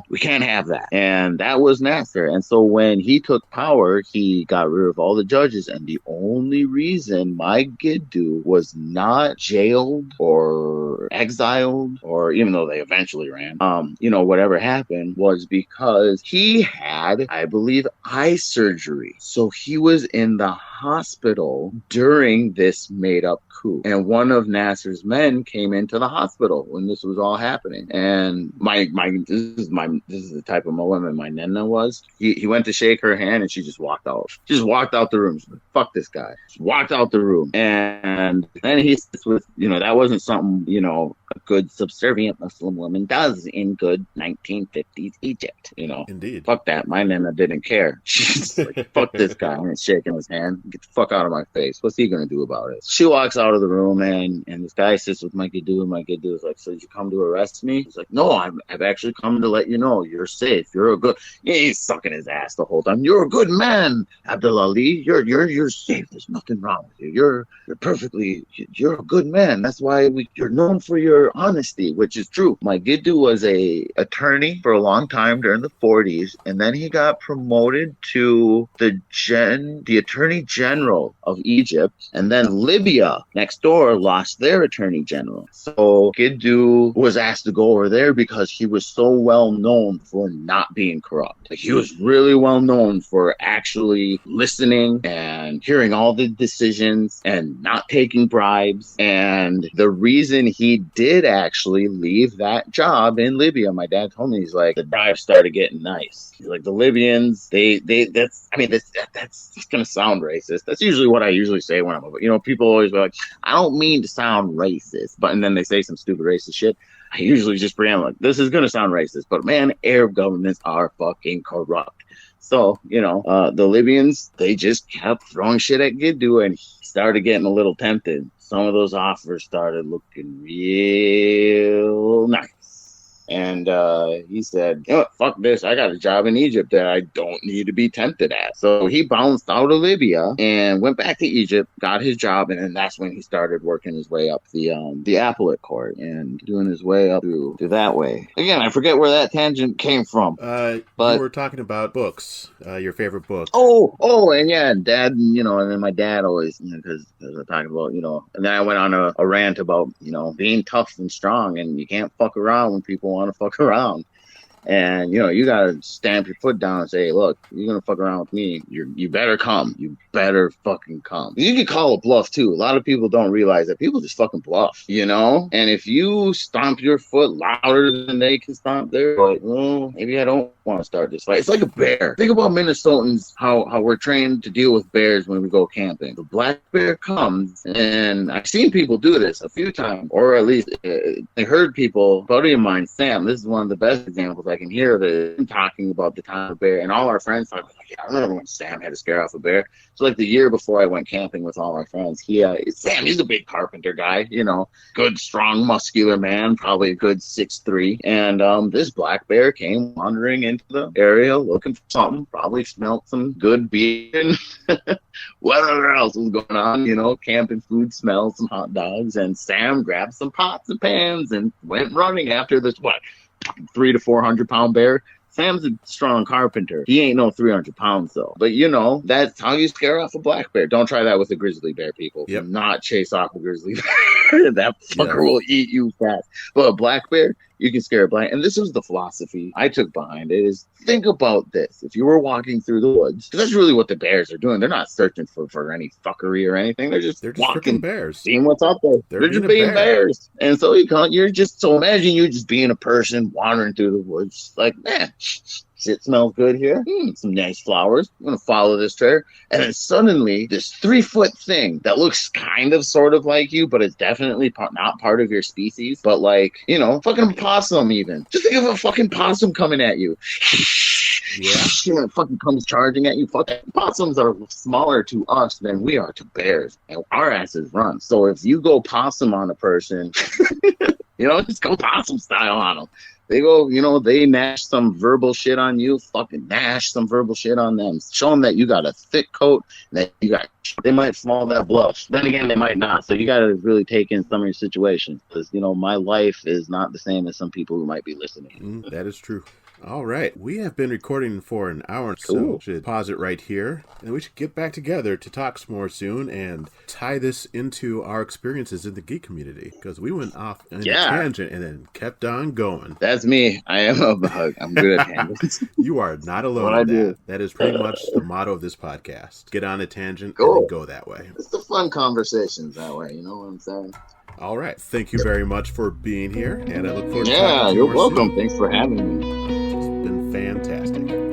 we can't have that. And that was Nasser. And so when he took power, he got rid of all the judges. And the only reason my Giddu was not jailed or exiled, or even though they eventually ran, whatever happened, was because he had, I believe, eye surgery. So he was in the hospital during this made-up coup. And one of Nasser's men came into the hospital when this was all happening. And this is the type of woman my Nana was. He went to shake her hand and she just walked out. She just walked out the room. She's like, fuck this guy. She walked out the room. And then he sits with, that wasn't something, a good subservient Muslim woman does in good 1950s Egypt, Indeed. Fuck that. My Nana didn't care. She's like, fuck this guy. And shaking his hand. Get the fuck out of my face. What's he going to do about it? She walks out of the room and this guy sits with my Giddu, and my Giddu is like, so did you come to arrest me? He's like, no, I've actually come to let you know you're safe. You're a good, he's sucking his ass the whole time. You're a good man, Abdul Ali. You're safe. There's nothing wrong with you. You're a good man. That's why you're known for your honesty, which is true. My Giddu was a attorney for a long time during the 40s, and then he got promoted to the attorney general of Egypt, and then Libya next door lost their attorney general. So Giddu was asked to go over there because he was so well known for not being corrupt. Like, he was really well known for actually listening and hearing all the decisions and not taking bribes. And the reason he did actually leave that job in Libya, my dad told me, he's like, the bribes started getting nice. He's like, the Libyans, that's gonna sound racist. That's usually what I usually say when I'm, people always go like, I don't mean to sound racist, and then they say some stupid racist shit. I usually just preamble like, this is gonna sound racist, but man, Arab governments are fucking corrupt. So, the Libyans, they just kept throwing shit at Giddu, and he started getting a little tempted. Some of those offers started looking real nice. And he said, fuck this. I got a job in Egypt that I don't need to be tempted at. So he bounced out of Libya and went back to Egypt, got his job, and then that's when he started working his way up the appellate court and doing his way up through that way. Again, I forget where that tangent came from. But you were talking about books, your favorite book. And yeah, Dad, and then my dad always, because I'm talking about, and then I went on a rant about, being tough and strong, and you can't fuck around when people want to fuck around. And you gotta stamp your foot down and say, hey, look, you're gonna fuck around with me, you better come. You better fucking come. You can call a bluff too. A lot of people don't realize that people just fucking bluff, and if you stomp your foot louder than they can stomp theirs, like, well, maybe I don't want to start this fight. It's like a bear. Think about Minnesotans, how we're trained to deal with bears when we go camping. The black bear comes, and I've seen people do this a few times, or at least I heard people, a buddy of mine, Sam, this is one of the best examples I can hear of it, talking about the time of bear, and all our friends talk like, yeah, I remember when Sam had to scare off a bear. So like the year before I went camping with all our friends, Sam, he's a big carpenter guy, good, strong, muscular man, probably a good 6'3", and this black bear came wandering into the area looking for something, probably smelled some good beer and whatever else was going on, camping food smells, some hot dogs, and Sam grabbed some pots and pans and went running after this 300 to 400 pound bear. Sam's a strong carpenter. He ain't no 300 pounds though. But that's how you scare off a black bear. Don't try that with a grizzly bear, people. Yep. Do not chase off a grizzly bear. That fucker will eat you fast. But a black bear, you can scare a black. And this was the philosophy I took behind it, is think about this. If you were walking through the woods, because that's really what the bears are doing. They're not searching for any fuckery or anything. They're just walking, bears, seeing what's out there. They're just being bears. And so imagine you just being a person wandering through the woods, like, man, shit smells good here. Some nice flowers. I'm going to follow this trail. And then suddenly, this 3-foot thing that looks kind of sort of like you, but it's definitely not part of your species. But like, fucking possum even. Just think of a fucking possum coming at you. Yeah. When it fucking comes charging at you. Fucking possums are smaller to us than we are to bears. And our asses run. So if you go possum on a person, just go possum style on them. They go, they gnash some verbal shit on you, fucking gnash some verbal shit on them. Show them that you got a thick coat, that they might fall that bluff. Then again, they might not. So you got to really take in some of your situations, because, my life is not the same as some people who might be listening. That is true. All right. We have been recording for an hour, so Cool. should pause it right here. And we should get back together to talk some more soon and tie this into our experiences in the geek community. Because we went off on a tangent and then kept on going. That's me. I am a bug. I'm good at tangents. You are not alone in that. That is pretty much the motto of this podcast. Get on a tangent and then go that way. It's the fun conversations that way. You know what I'm saying? All right. Thank you very much for being here. And I look forward to talking to you. Yeah, you're welcome. Soon. Thanks for having me. It's been fantastic.